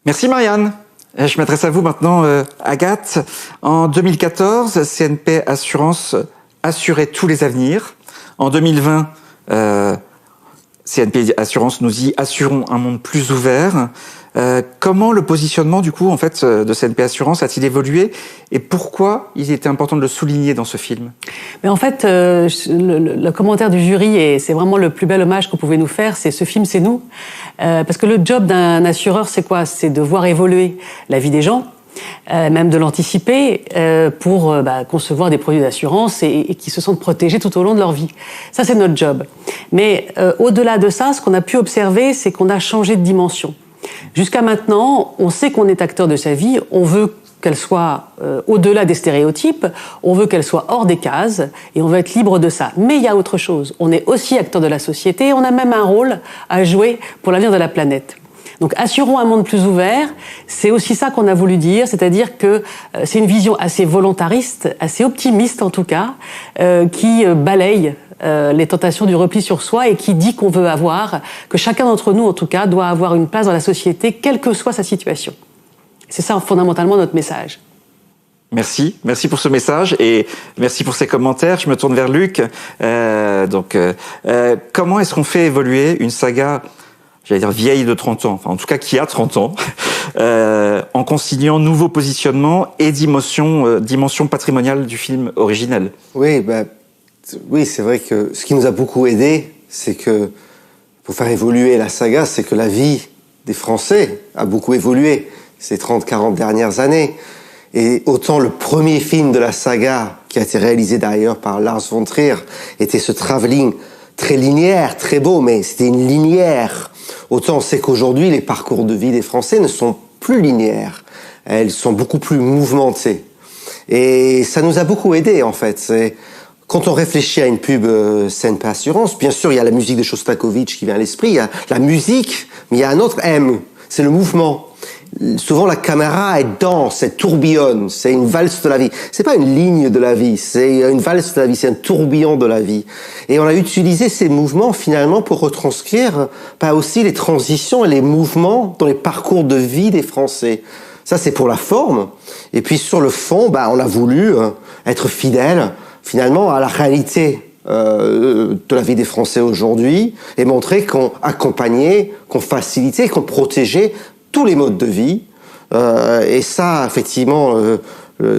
S4: Merci Marianne. Je m'adresse à vous maintenant, Agathe. En 2014, CNP Assurance assurait tous les avenirs. En 2020, CNP Assurance nous dit « Assurons un monde plus ouvert ». Comment le positionnement du coup en fait de CNP Assurance a-t-il évolué et pourquoi il était important de le souligner dans ce film?
S17: Mais en fait, le commentaire du jury, et c'est vraiment le plus bel hommage qu'on pouvait nous faire, c'est ce film, c'est nous. Parce que le job d'un assureur, c'est quoi? C'est de voir évoluer la vie des gens, même de l'anticiper pour concevoir des produits d'assurance et qui se sentent protégés tout au long de leur vie. Ça, c'est notre job. Mais au-delà de ça, ce qu'on a pu observer, c'est qu'on a changé de dimension. Jusqu'à maintenant, on sait qu'on est acteur de sa vie, on veut qu'elle soit au-delà des stéréotypes, on veut qu'elle soit hors des cases et on veut être libre de ça. Mais il y a autre chose, on est aussi acteur de la société, on a même un rôle à jouer pour l'avenir de la planète. Donc assurons un monde plus ouvert, c'est aussi ça qu'on a voulu dire, c'est-à-dire que c'est une vision assez volontariste, assez optimiste en tout cas, qui balaye les tentations du repli sur soi et qui dit qu'on veut que chacun d'entre nous en tout cas doit avoir une place dans la société, quelle que soit sa situation. C'est ça fondamentalement notre message.
S4: Merci pour ce message et merci pour ces commentaires. Je me tourne vers Luc. Comment est-ce qu'on fait évoluer une saga, j'allais dire vieille de 30 ans, enfin en tout cas qui a 30 ans, en conciliant nouveau positionnement et dimension patrimoniale du film originel?
S18: Oui, c'est vrai que ce qui nous a beaucoup aidé, c'est que pour faire évoluer la saga, c'est que la vie des Français a beaucoup évolué ces 30-40 dernières années. Et autant le premier film de la saga, qui a été réalisé d'ailleurs par Lars von Trier, était ce travelling très linéaire, très beau, mais c'était une linéaire. Autant on sait qu'aujourd'hui, les parcours de vie des Français ne sont plus linéaires. Elles sont beaucoup plus mouvementées. Et ça nous a beaucoup aidé, en fait. Quand on réfléchit à une pub CNP Assurance, bien sûr, il y a la musique de Shostakovich qui vient à l'esprit, il y a la musique, mais il y a un autre M, c'est le mouvement. Souvent, la caméra, elle danse, elle tourbillonne, c'est une valse de la vie. C'est pas une ligne de la vie, c'est une valse de la vie, c'est un tourbillon de la vie. Et on a utilisé ces mouvements, finalement, pour retranscrire aussi les transitions et les mouvements dans les parcours de vie des Français. Ça, c'est pour la forme. Et puis, sur le fond, on a voulu être fidèle finalement à la réalité de la vie des Français aujourd'hui et montrer qu'on accompagnait, qu'on facilitait, qu'on protégeait tous les modes de vie. Et ça, effectivement,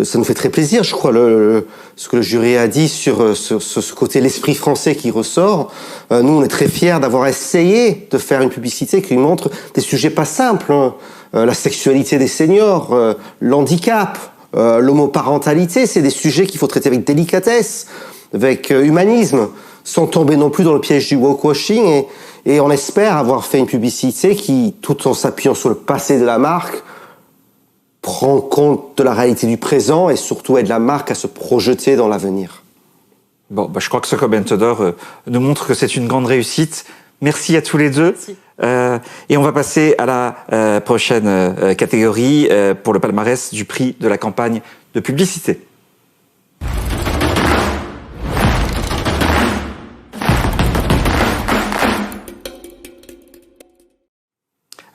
S18: ça nous fait très plaisir. Je crois ce que le jury a dit sur ce côté l'esprit français qui ressort. Nous, on est très fiers d'avoir essayé de faire une publicité qui montre des sujets pas simples. La sexualité des seniors, l'handicap, l'homoparentalité, c'est des sujets qu'il faut traiter avec délicatesse, avec humanisme, sans tomber non plus dans le piège du woke-washing. Et on espère avoir fait une publicité qui, tout en s'appuyant sur le passé de la marque, prend compte de la réalité du présent et surtout aide la marque à se projeter dans l'avenir.
S4: Bon, je crois que ce commentaire nous montre que c'est une grande réussite. Merci à tous les deux. Et on va passer à la prochaine catégorie pour le palmarès du prix de la campagne de publicité.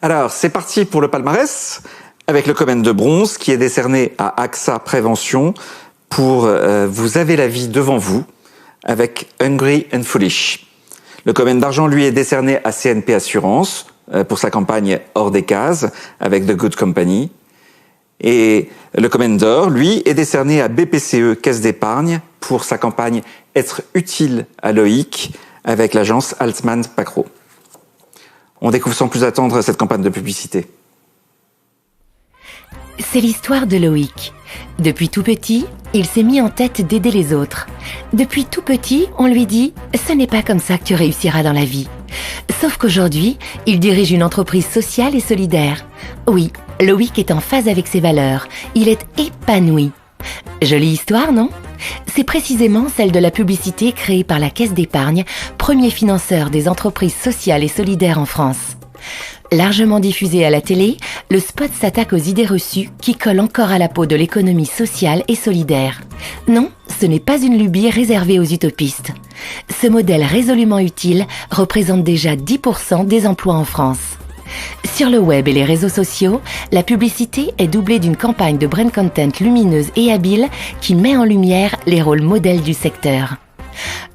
S4: Alors, c'est parti pour le palmarès avec le Comène de bronze qui est décerné à AXA Prévention pour Vous avez la vie devant vous avec Hungry and Foolish. Le Comène d'argent, lui, est décerné à CNP Assurance pour sa campagne Hors des cases avec The Good Company. Et le Comène d'or, lui, est décerné à BPCE Caisse d'épargne pour sa campagne « Être utile à Loïc » avec l'agence Altman Pacro. On découvre sans plus attendre cette campagne de publicité.
S5: C'est l'histoire de Loïc. Depuis tout petit, il s'est mis en tête d'aider les autres. Depuis tout petit, on lui dit « Ce n'est pas comme ça que tu réussiras dans la vie ». Sauf qu'aujourd'hui, il dirige une entreprise sociale et solidaire. Oui, Loïc est en phase avec ses valeurs. Il est épanoui. Jolie histoire, non ? C'est précisément celle de la publicité créée par la Caisse d'épargne, premier financeur des entreprises sociales et solidaires en France. Largement diffusé à la télé, le spot s'attaque aux idées reçues qui collent encore à la peau de l'économie sociale et solidaire. Non, ce n'est pas une lubie réservée aux utopistes. Ce modèle résolument utile représente déjà 10% des emplois en France. Sur le web et les réseaux sociaux, la publicité est doublée d'une campagne de brand content lumineuse et habile qui met en lumière les rôles modèles du secteur.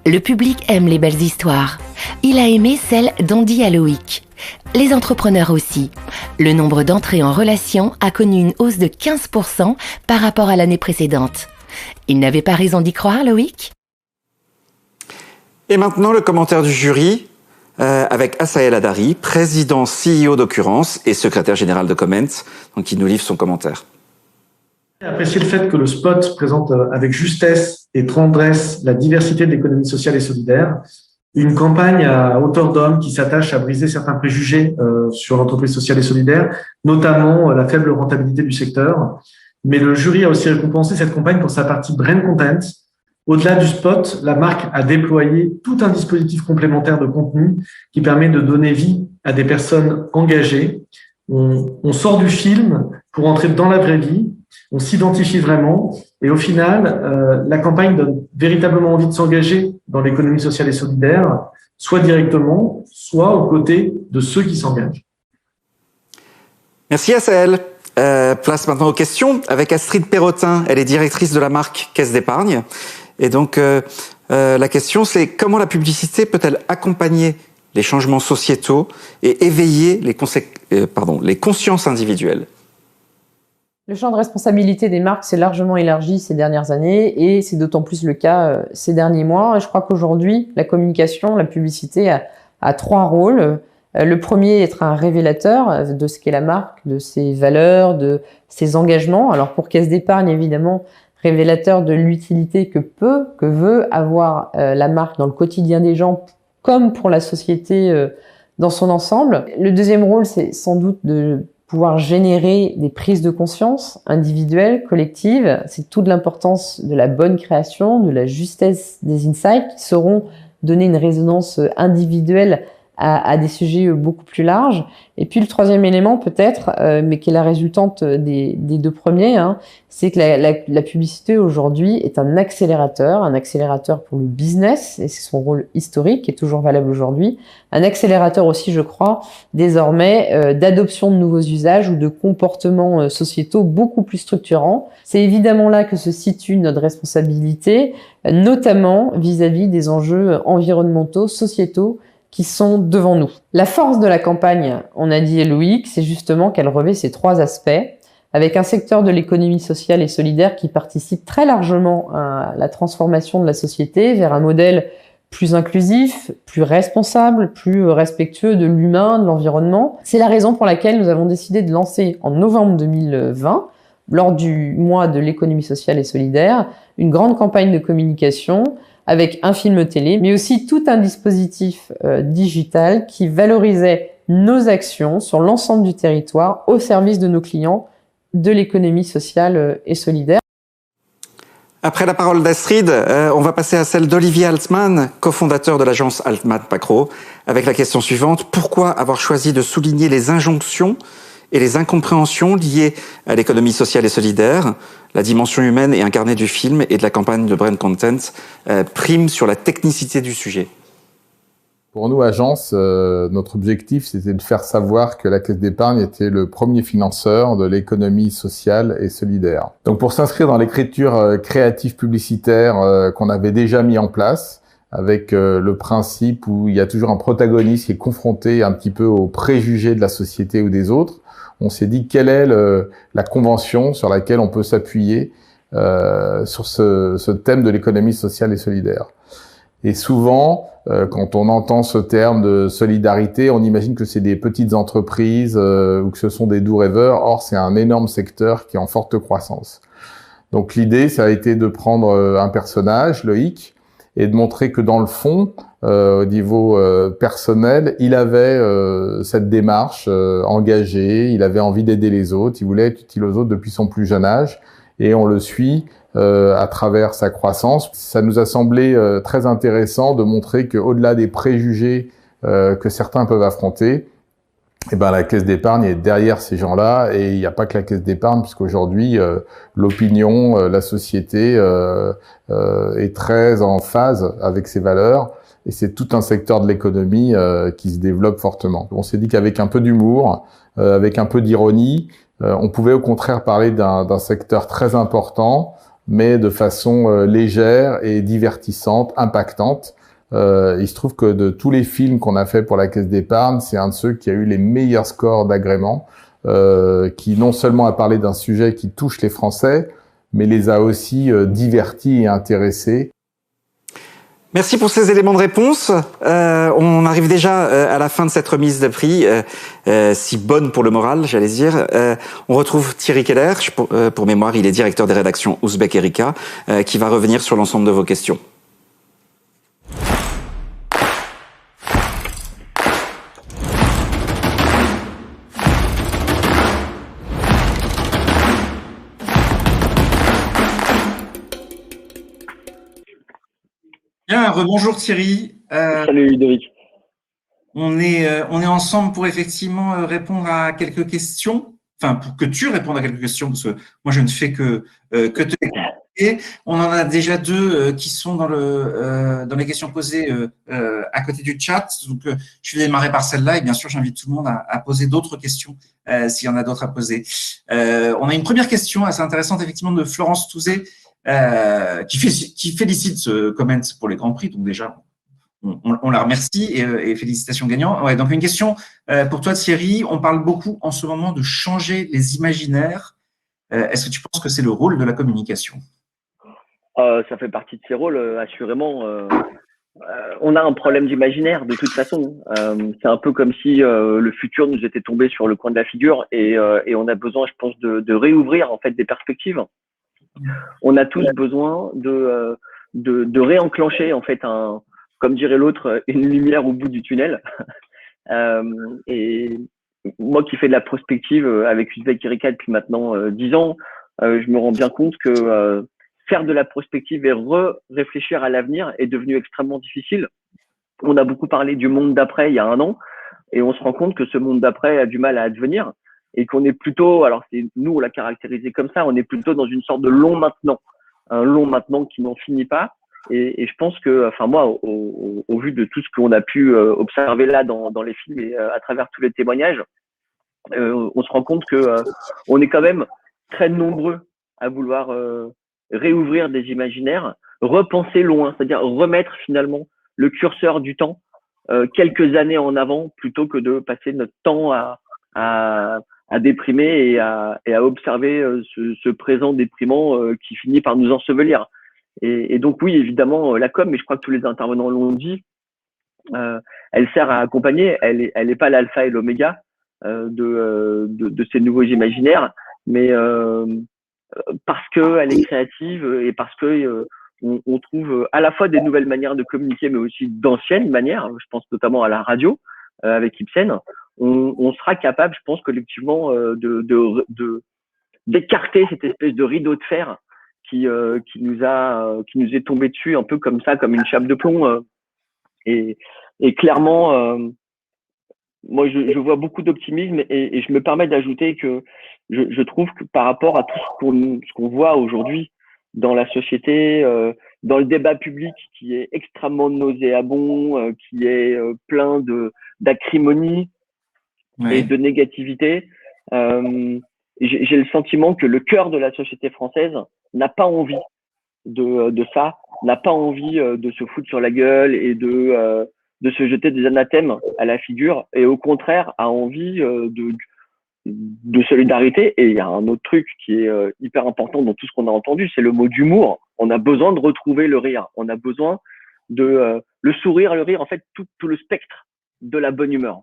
S5: Le public aime les belles histoires. Il a aimé celle d'Andy à Loïc. Les entrepreneurs aussi. Le nombre d'entrées en relation a connu une hausse de 15% par rapport à l'année précédente. Il n'avait pas raison d'y croire, Loïc ?
S4: Et maintenant, le commentaire du jury avec Asael Adari, président CEO d'Occurrence et secrétaire général de Comment, donc qui nous livre son commentaire.
S19: J'ai apprécié le fait que le spot présente avec justesse et tendresse la diversité de l'économie sociale et solidaire. Une campagne à hauteur d'homme qui s'attache à briser certains préjugés sur l'entreprise sociale et solidaire, notamment la faible rentabilité du secteur. Mais le jury a aussi récompensé cette campagne pour sa partie brand content. Au-delà du spot, la marque a déployé tout un dispositif complémentaire de contenu qui permet de donner vie à des personnes engagées. On sort du film pour entrer dans la vraie vie, on s'identifie vraiment et au final, la campagne donne véritablement envie de s'engager dans l'économie sociale et solidaire, soit directement, soit aux côtés de ceux qui s'engagent.
S4: Merci Asael. Place maintenant aux questions avec Astrid Perrotin. Elle est directrice de la marque Caisse d'épargne. Et donc, la question, c'est comment la publicité peut-elle accompagner les changements sociétaux et éveiller les consciences individuelles ?
S20: Le champ de responsabilité des marques s'est largement élargi ces dernières années et c'est d'autant plus le cas ces derniers mois. Et je crois qu'aujourd'hui, la communication, la publicité a trois rôles. Le premier, être un révélateur de ce qu'est la marque, de ses valeurs, de ses engagements. Alors pour Caisse d'épargne, évidemment, révélateur de l'utilité que veut avoir la marque dans le quotidien des gens, comme pour la société dans son ensemble. Le deuxième rôle, c'est sans doute de pouvoir générer des prises de conscience individuelles, collectives. C'est toute l'importance de la bonne création, de la justesse des insights qui sauront donner une résonance individuelle à des sujets beaucoup plus larges. Et puis le troisième élément peut-être, mais qui est la résultante des deux premiers, c'est que la publicité aujourd'hui est un accélérateur pour le business, et c'est son rôle historique qui est toujours valable aujourd'hui, un accélérateur aussi, je crois, désormais d'adoption de nouveaux usages ou de comportements sociétaux beaucoup plus structurants. C'est évidemment là que se situe notre responsabilité, notamment vis-à-vis des enjeux environnementaux, sociétaux, qui sont devant nous. La force de la campagne, on a dit Loïc, c'est justement qu'elle revêt ces trois aspects, avec un secteur de l'économie sociale et solidaire qui participe très largement à la transformation de la société vers un modèle plus inclusif, plus responsable, plus respectueux de l'humain, de l'environnement. C'est la raison pour laquelle nous avons décidé de lancer en novembre 2020, lors du mois de l'économie sociale et solidaire, une grande campagne de communication avec un film télé, mais aussi tout un dispositif digital qui valorisait nos actions sur l'ensemble du territoire au service de nos clients de l'économie sociale et solidaire.
S4: Après la parole d'Astrid, on va passer à celle d'Olivier Altman, cofondateur de l'agence Altman Pacro, avec la question suivante. Pourquoi avoir choisi de souligner les injonctions et les incompréhensions liées à l'économie sociale et solidaire? La dimension humaine et incarnée du film et de la campagne de brand content prime sur la technicité du sujet.
S21: Pour nous, agence, notre objectif, c'était de faire savoir que la Caisse d'épargne était le premier financeur de l'économie sociale et solidaire. Donc pour s'inscrire dans l'écriture créative publicitaire qu'on avait déjà mis en place, avec le principe où il y a toujours un protagoniste qui est confronté un petit peu aux préjugés de la société ou des autres, on s'est dit quelle est la convention sur laquelle on peut s'appuyer sur ce thème de l'économie sociale et solidaire. Et souvent, quand on entend ce terme de solidarité, on imagine que c'est des petites entreprises ou que ce sont des doux rêveurs. Or, c'est un énorme secteur qui est en forte croissance. Donc l'idée, ça a été de prendre un personnage, Loïc, et de montrer que dans le fond, au niveau personnel, il avait cette démarche engagée, il avait envie d'aider les autres, il voulait être utile aux autres depuis son plus jeune âge, et on le suit à travers sa croissance. Ça nous a semblé très intéressant de montrer qu'au-delà des préjugés que certains peuvent affronter, eh ben, la caisse d'épargne est derrière ces gens-là, et il n'y a pas que la caisse d'épargne, puisqu'aujourd'hui, l'opinion, la société est très en phase avec ces valeurs, et c'est tout un secteur de l'économie qui se développe fortement. On s'est dit qu'avec un peu d'humour, avec un peu d'ironie, on pouvait au contraire parler d'un secteur très important, mais de façon légère et divertissante, impactante. Il se trouve que de tous les films qu'on a fait pour la caisse d'épargne, c'est un de ceux qui a eu les meilleurs scores d'agrément, qui non seulement a parlé d'un sujet qui touche les Français, mais les a aussi divertis et intéressés.
S4: Merci pour ces éléments de réponse. On arrive déjà à la fin de cette remise de prix, si bonne pour le moral, j'allais dire. On retrouve Thierry Keller, pour mémoire, il est directeur des rédactions Ouzbek Erika, qui va revenir sur l'ensemble de vos questions. Bien, rebonjour Thierry.
S3: Salut Ludovic.
S4: On est ensemble pour effectivement répondre à quelques questions, enfin pour que tu répondes à quelques questions, parce que moi je ne fais que te écouter. On en a déjà deux qui sont dans les questions posées à côté du chat. Donc je vais démarrer par celle-là, et bien sûr j'invite tout le monde à poser d'autres questions s'il y en a d'autres à poser. On a une première question assez intéressante effectivement de Florence Touzé, qui félicite ce comment pour les Grands Prix. Donc déjà, on la remercie et félicitations gagnants. Ouais, donc une question pour toi Thierry. On parle beaucoup en ce moment de changer les imaginaires. Est-ce que tu penses que c'est le rôle de la communication?
S3: Ça fait partie de ses rôles, assurément. On a un problème d'imaginaire de toute façon. C'est un peu comme si le futur nous était tombé sur le coin de la figure, et on a besoin, je pense, de réouvrir en fait des perspectives. On a tous besoin de réenclencher en fait comme dirait l'autre, une lumière au bout du tunnel. Et moi qui fais de la prospective avec Ouzbek Erika depuis maintenant 10 ans, je me rends bien compte que faire de la prospective et réfléchir à l'avenir est devenu extrêmement difficile. On a beaucoup parlé du monde d'après il y a 1 an, et on se rend compte que ce monde d'après a du mal à advenir, et qu'on est plutôt, alors nous on l'a caractérisé comme ça, on est plutôt dans une sorte de long maintenant, un long maintenant qui n'en finit pas. Et je pense que, enfin moi, au vu de tout ce qu'on a pu observer là dans les films et à travers tous les témoignages, on se rend compte que on est quand même très nombreux à vouloir réouvrir des imaginaires, repenser loin, c'est-à-dire remettre finalement le curseur du temps quelques années en avant, plutôt que de passer notre temps à déprimer et à observer ce présent déprimant qui finit par nous ensevelir. Et donc oui, évidemment, la com, mais je crois que tous les intervenants l'ont dit, elle sert à accompagner, elle est pas l'alpha et l'oméga de ces nouveaux imaginaires, mais parce qu'elle est créative et parce que on trouve à la fois des nouvelles manières de communiquer, mais aussi d'anciennes manières. Je pense notamment à la radio avec Ibsen. On sera capable, je pense, collectivement, d'écarter cette espèce de rideau de fer qui nous est tombé dessus un peu comme ça, comme une chape de plomb. Et clairement, moi, je vois beaucoup d'optimisme, et je me permets d'ajouter que je trouve que par rapport à tout ce qu'on voit aujourd'hui dans la société, dans le débat public qui est extrêmement nauséabond, qui est plein d'acrimonie et de négativité, j'ai le sentiment que le cœur de la société française n'a pas envie de ça, n'a pas envie de se foutre sur la gueule et de se jeter des anathèmes à la figure, et au contraire a envie de solidarité. Et il y a un autre truc qui est hyper important dans tout ce qu'on a entendu, c'est le mot d'humour. On a besoin de retrouver le rire. On a besoin de le sourire, le rire, en fait, tout le spectre de la bonne humeur.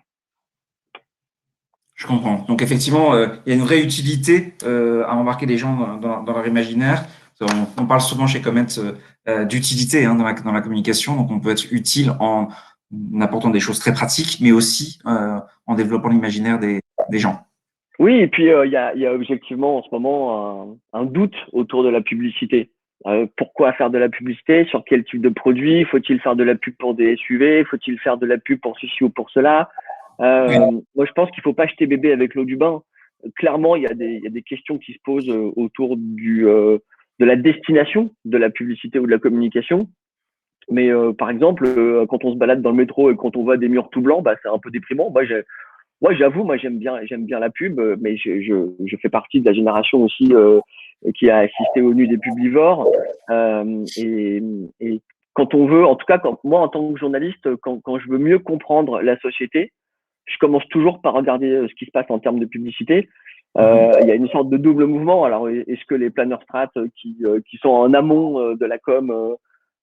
S4: Je comprends. Donc effectivement, il y a une vraie utilité à embarquer les gens dans leur imaginaire. On parle souvent chez Comet d'utilité dans la communication. Donc on peut être utile en apportant des choses très pratiques, mais aussi en développant l'imaginaire des gens.
S3: Oui, et puis il y a objectivement en ce moment un doute autour de la publicité. Pourquoi faire de la publicité? Sur quel type de produit? Faut-il faire de la pub pour des SUV? Faut-il faire de la pub pour ceci ou pour cela? Moi, je pense qu'il faut pas jeter bébé avec l'eau du bain. Clairement, il y a des questions qui se posent autour de la destination de la publicité ou de la communication. Mais par exemple, quand on se balade dans le métro et quand on voit des murs tout blancs, bah c'est un peu déprimant. Moi, j'avoue, j'aime bien la pub, mais je fais partie de la génération aussi qui a assisté aux nuits des publivores. Et quand on veut, en tout cas, moi, en tant que journaliste, quand je veux mieux comprendre la société, je commence toujours par regarder ce qui se passe en termes de publicité. Il y a une sorte de double mouvement. Alors, est-ce que les planeurs strat qui sont en amont de la com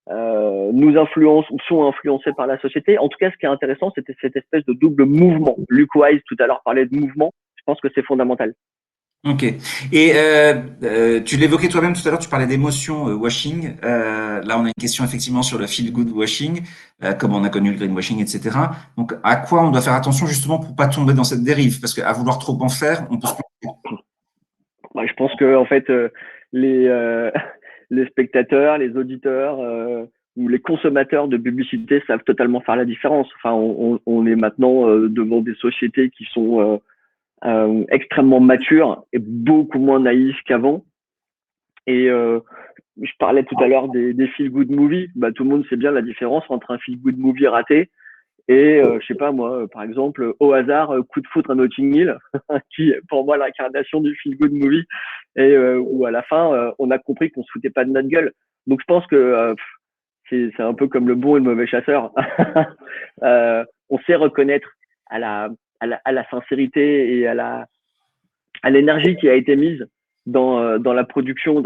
S3: nous influencent ou sont influencés par la société? En tout cas, ce qui est intéressant, c'était cette espèce de double mouvement. Luke Wise, tout à l'heure, parlait de mouvement. Je pense que c'est fondamental.
S4: Ok. Et tu l'évoquais toi-même tout à l'heure, tu parlais d'émotion washing. Là, on a une question effectivement sur le feel good washing, comme on a connu le greenwashing, etc. Donc, à quoi on doit faire attention justement pour pas tomber dans cette dérive? Parce qu'à vouloir trop en faire, on peut se perdre.
S3: Je pense que en fait, les spectateurs, les auditeurs ou les consommateurs de publicité savent totalement faire la différence. Enfin, on est maintenant devant des sociétés qui sont extrêmement matures et beaucoup moins naïfs qu'avant. Et je parlais tout à l'heure des feel-good movies. Tout le monde sait bien la différence entre un feel-good movie raté et, je sais pas moi, par exemple, au hasard, Coup de foudre à Notting Hill, qui est pour moi l'incarnation du feel-good movie, et où à la fin, on a compris qu'on se foutait pas de notre gueule. Donc je pense que c'est un peu comme le bon et le mauvais chasseur. On sait reconnaître à la sincérité et à l'énergie qui a été mise dans la production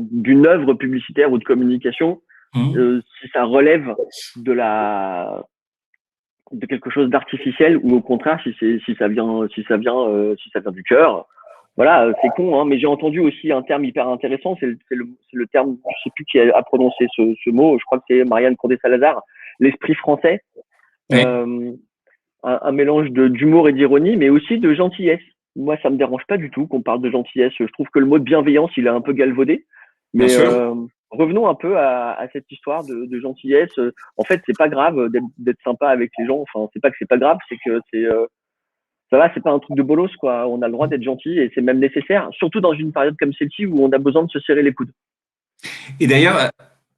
S3: d'une œuvre publicitaire ou de communication, si ça relève de quelque chose d'artificiel, ou au contraire si ça vient du cœur. Voilà, c'est con, hein, mais j'ai entendu aussi un terme hyper intéressant, c'est le terme, je sais plus qui a prononcé ce mot, je crois que c'est Marianne Condé-Salazar, l'esprit français. Oui. Un mélange d'humour et d'ironie, mais aussi de gentillesse. Moi, ça me dérange pas du tout qu'on parle de gentillesse. Je trouve que le mot de bienveillance, il est un peu galvaudé. Mais revenons un peu à cette histoire de gentillesse. En fait, c'est pas grave d'être sympa avec les gens. Enfin, c'est pas que c'est pas grave, c'est que ça va, c'est pas un truc de bolos, quoi. On a le droit d'être gentil et c'est même nécessaire, surtout dans une période comme celle-ci où on a besoin de se serrer les coudes.
S4: Et d'ailleurs,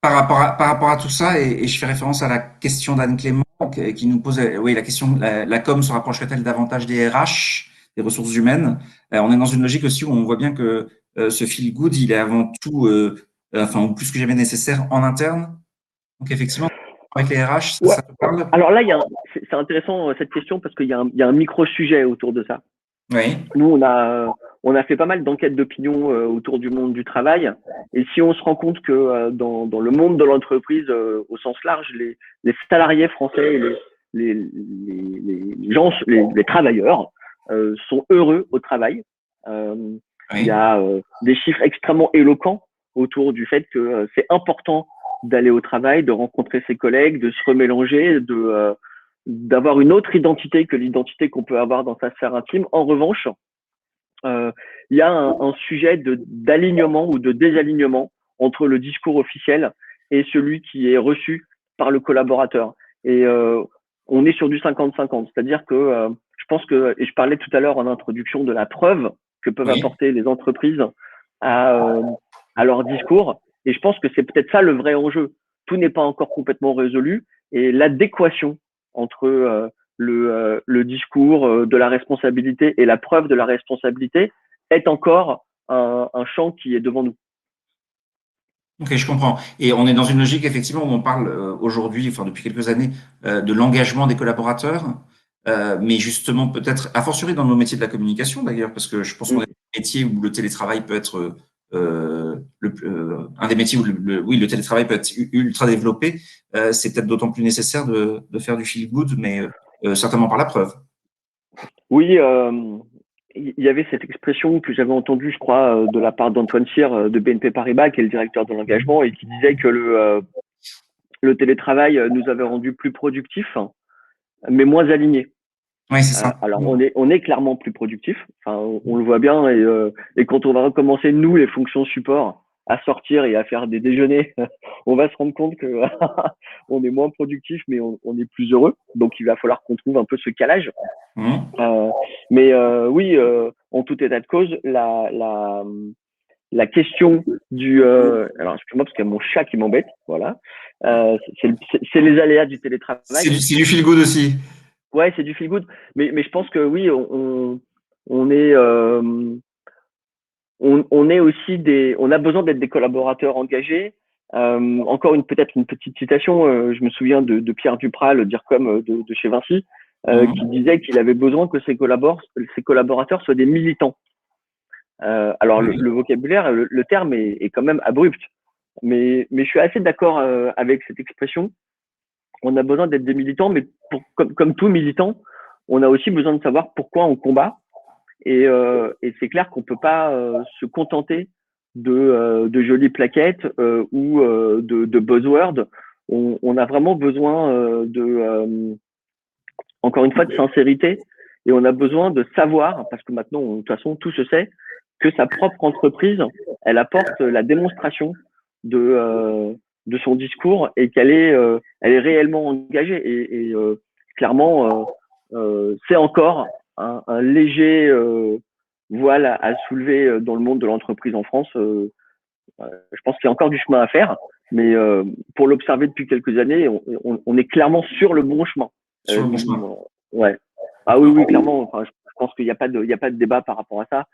S4: par rapport à tout ça, et je fais référence à la question d'Anne Clément qui nous pose la question, la com se rapprocherait-elle davantage des RH, des ressources humaines? On est dans une logique aussi où on voit bien que ce feel good, il est avant tout, ou plus que jamais nécessaire en interne. Donc effectivement, avec les RH, ça te parle?
S3: Alors là, c'est intéressant cette question parce qu'il y a un micro-sujet autour de ça.
S4: Oui.
S3: Nous, on a fait pas mal d'enquêtes d'opinion autour du monde du travail. Et si on se rend compte que dans le monde de l'entreprise au sens large, les salariés français, les gens, les travailleurs sont heureux au travail. Il y a des chiffres extrêmement éloquents autour du fait que c'est important d'aller au travail, de rencontrer ses collègues, de se remélanger, d'avoir une autre identité que l'identité qu'on peut avoir dans sa sphère intime. En revanche, il y a un sujet d'alignement ou de désalignement entre le discours officiel et celui qui est reçu par le collaborateur. Et on est sur du 50-50. C'est-à-dire que je pense que, et je parlais tout à l'heure en introduction de la preuve que peuvent apporter les entreprises à leur discours. Et je pense que c'est peut-être ça le vrai enjeu. Tout n'est pas encore complètement résolu et l'adéquation entre le discours de la responsabilité et la preuve de la responsabilité est encore un champ qui est devant nous.
S4: Ok, je comprends. Et on est dans une logique effectivement où on parle aujourd'hui, depuis quelques années, de l'engagement des collaborateurs. mais justement peut-être, a fortiori dans nos métiers de la communication d'ailleurs, parce que je pense qu'on a des métiers où le télétravail peut être un des métiers où le télétravail peut être ultra développé. C'est peut-être d'autant plus nécessaire de faire du feel good, mais certainement par la preuve.
S3: Oui, il y avait cette expression que j'avais entendue, je crois, de la part d'Antoine Cyr de BNP Paribas, qui est le directeur de l'engagement, et qui disait que le télétravail nous avait rendus plus productifs, mais moins alignés.
S4: Oui, c'est ça.
S3: Alors, on est clairement plus productifs. Enfin, on le voit bien. Et quand on va recommencer, nous, les fonctions support, à sortir et à faire des déjeuners, on va se rendre compte que on est moins productif, mais on est plus heureux. Donc, il va falloir qu'on trouve un peu ce calage. Mais oui, en tout état de cause, la question du alors excuse-moi parce qu'il y a mon chat qui m'embête. Voilà. C'est les aléas du télétravail.
S4: C'est du feel good aussi.
S3: Ouais, c'est du feel good, mais je pense que oui, on est aussi on a besoin d'être des collaborateurs engagés. Encore peut-être une petite citation. Je me souviens de Pierre Duprat, le DIRCOM de chez Vinci, qui disait qu'il avait besoin que ses collaborateurs soient des militants. Alors le vocabulaire, le terme est quand même abrupt, mais je suis assez d'accord avec cette expression. On a besoin d'être des militants, mais comme tout militant, on a aussi besoin de savoir pourquoi on combat. Et c'est clair qu'on peut pas se contenter de jolies plaquettes ou de buzzwords. On a vraiment besoin encore une fois, de sincérité. Et on a besoin de savoir, parce que maintenant, de toute façon, tout se sait, que sa propre entreprise, elle apporte la démonstration de son discours et qu'elle elle est réellement engagée. Et clairement, c'est encore un léger voile à soulever dans le monde de l'entreprise en France. Je pense qu'il y a encore du chemin à faire, mais pour l'observer depuis quelques années, on est clairement sur le bon chemin.
S4: Sur le bon chemin.
S3: Ouais. Ah oui, clairement. Enfin, je pense qu'il n'y a pas de débat par rapport à ça.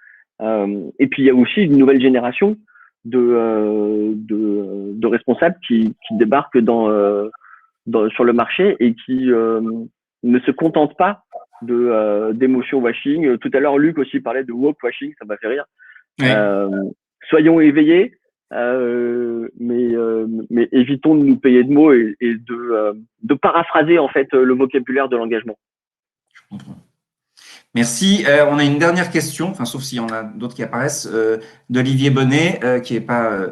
S3: Et puis il y a aussi une nouvelle génération de responsables qui débarquent sur le marché et qui ne se contentent pas d'émotion washing. Tout à l'heure, Luc aussi parlait de woke washing, ça m'a fait rire. Oui. Soyons éveillés, mais évitons de nous payer de mots et de paraphraser en fait le vocabulaire de l'engagement.
S4: Je comprends. Merci. On a une dernière question, enfin sauf s'il y en a d'autres qui apparaissent, d'Olivier Bonnet, qui est pas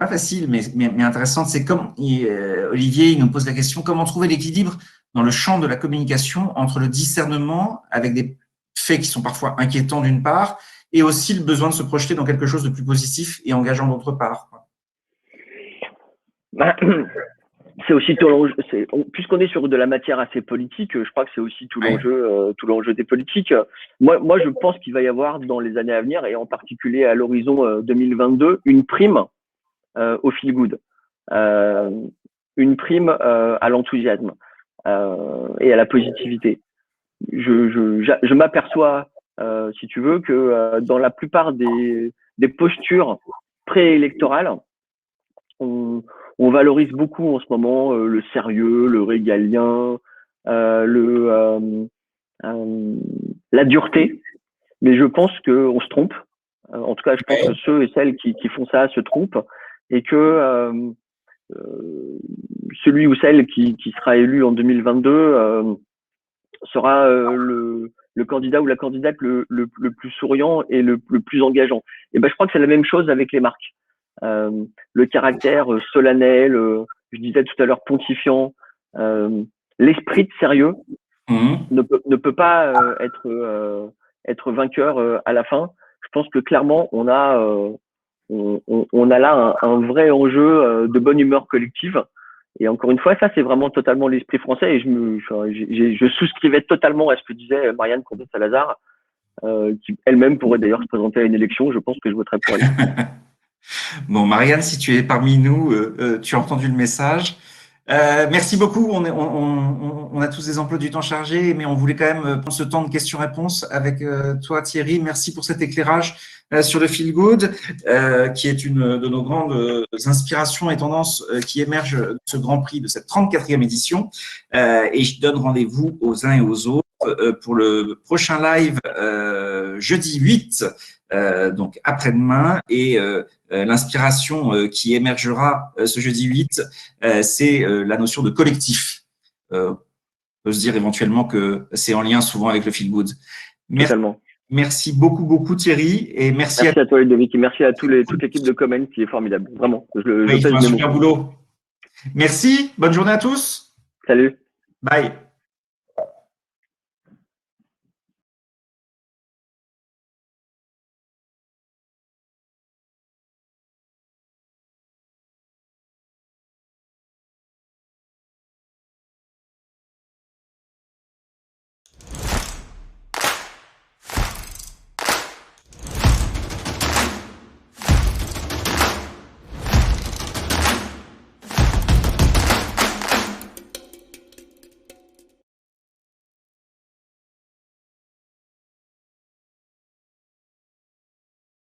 S4: facile, mais intéressante. C'est Olivier, il nous pose la question: comment trouver l'équilibre dans le champ de la communication entre le discernement avec des faits qui sont parfois inquiétants d'une part, et aussi le besoin de se projeter dans quelque chose de plus positif et engageant d'autre part?
S3: C'est aussi tout l'enjeu. Puisqu'on est sur de la matière assez politique, je crois que c'est aussi tout l'enjeu des politiques. Moi, je pense qu'il va y avoir dans les années à venir, et en particulier à l'horizon 2022, une prime au feel good, une prime à l'enthousiasme et à la positivité. Je m'aperçois, si tu veux, que dans la plupart des postures préélectorales, on valorise beaucoup en ce moment le sérieux, le régalien, la dureté, mais je pense qu'on se trompe. En tout cas, je pense que ceux et celles qui font ça se trompent, et que celui ou celle qui sera élu en 2022 sera le candidat ou la candidate le plus souriant et le plus engageant. Et ben, je crois que c'est la même chose avec les marques. Le caractère solennel, je disais tout à l'heure pontifiant, l'esprit de sérieux ne peut pas être vainqueur à la fin. Je pense que clairement on a là un vrai enjeu de bonne humeur collective. Et encore une fois, ça c'est vraiment totalement l'esprit français, et je souscrivais totalement à ce que disait Marianne Condé-Salazar, qui elle-même pourrait d'ailleurs se présenter à une élection. Je pense que je voterai pour elle.
S4: Bon, Marianne, si tu es parmi nous, tu as entendu le message. Merci beaucoup. On a tous des emplois du temps chargés, mais on voulait quand même prendre ce temps de questions-réponses avec toi, Thierry. Merci pour cet éclairage sur le feel good, qui est une de nos grandes inspirations et tendances qui émergent de ce Grand Prix de cette 34e édition. Et je donne rendez-vous aux uns et aux autres pour le prochain live jeudi 8, donc après-demain, et l'inspiration qui émergera ce jeudi 8, c'est la notion de collectif. On peut se dire éventuellement que c'est en lien souvent avec le feel good. Merci beaucoup Thierry, et merci
S3: à toi Ludovic, et merci à toute l'équipe de Comment qui est formidable. Vraiment,
S4: ils font un super boulot. Merci, bonne journée à tous.
S3: Salut.
S4: Bye.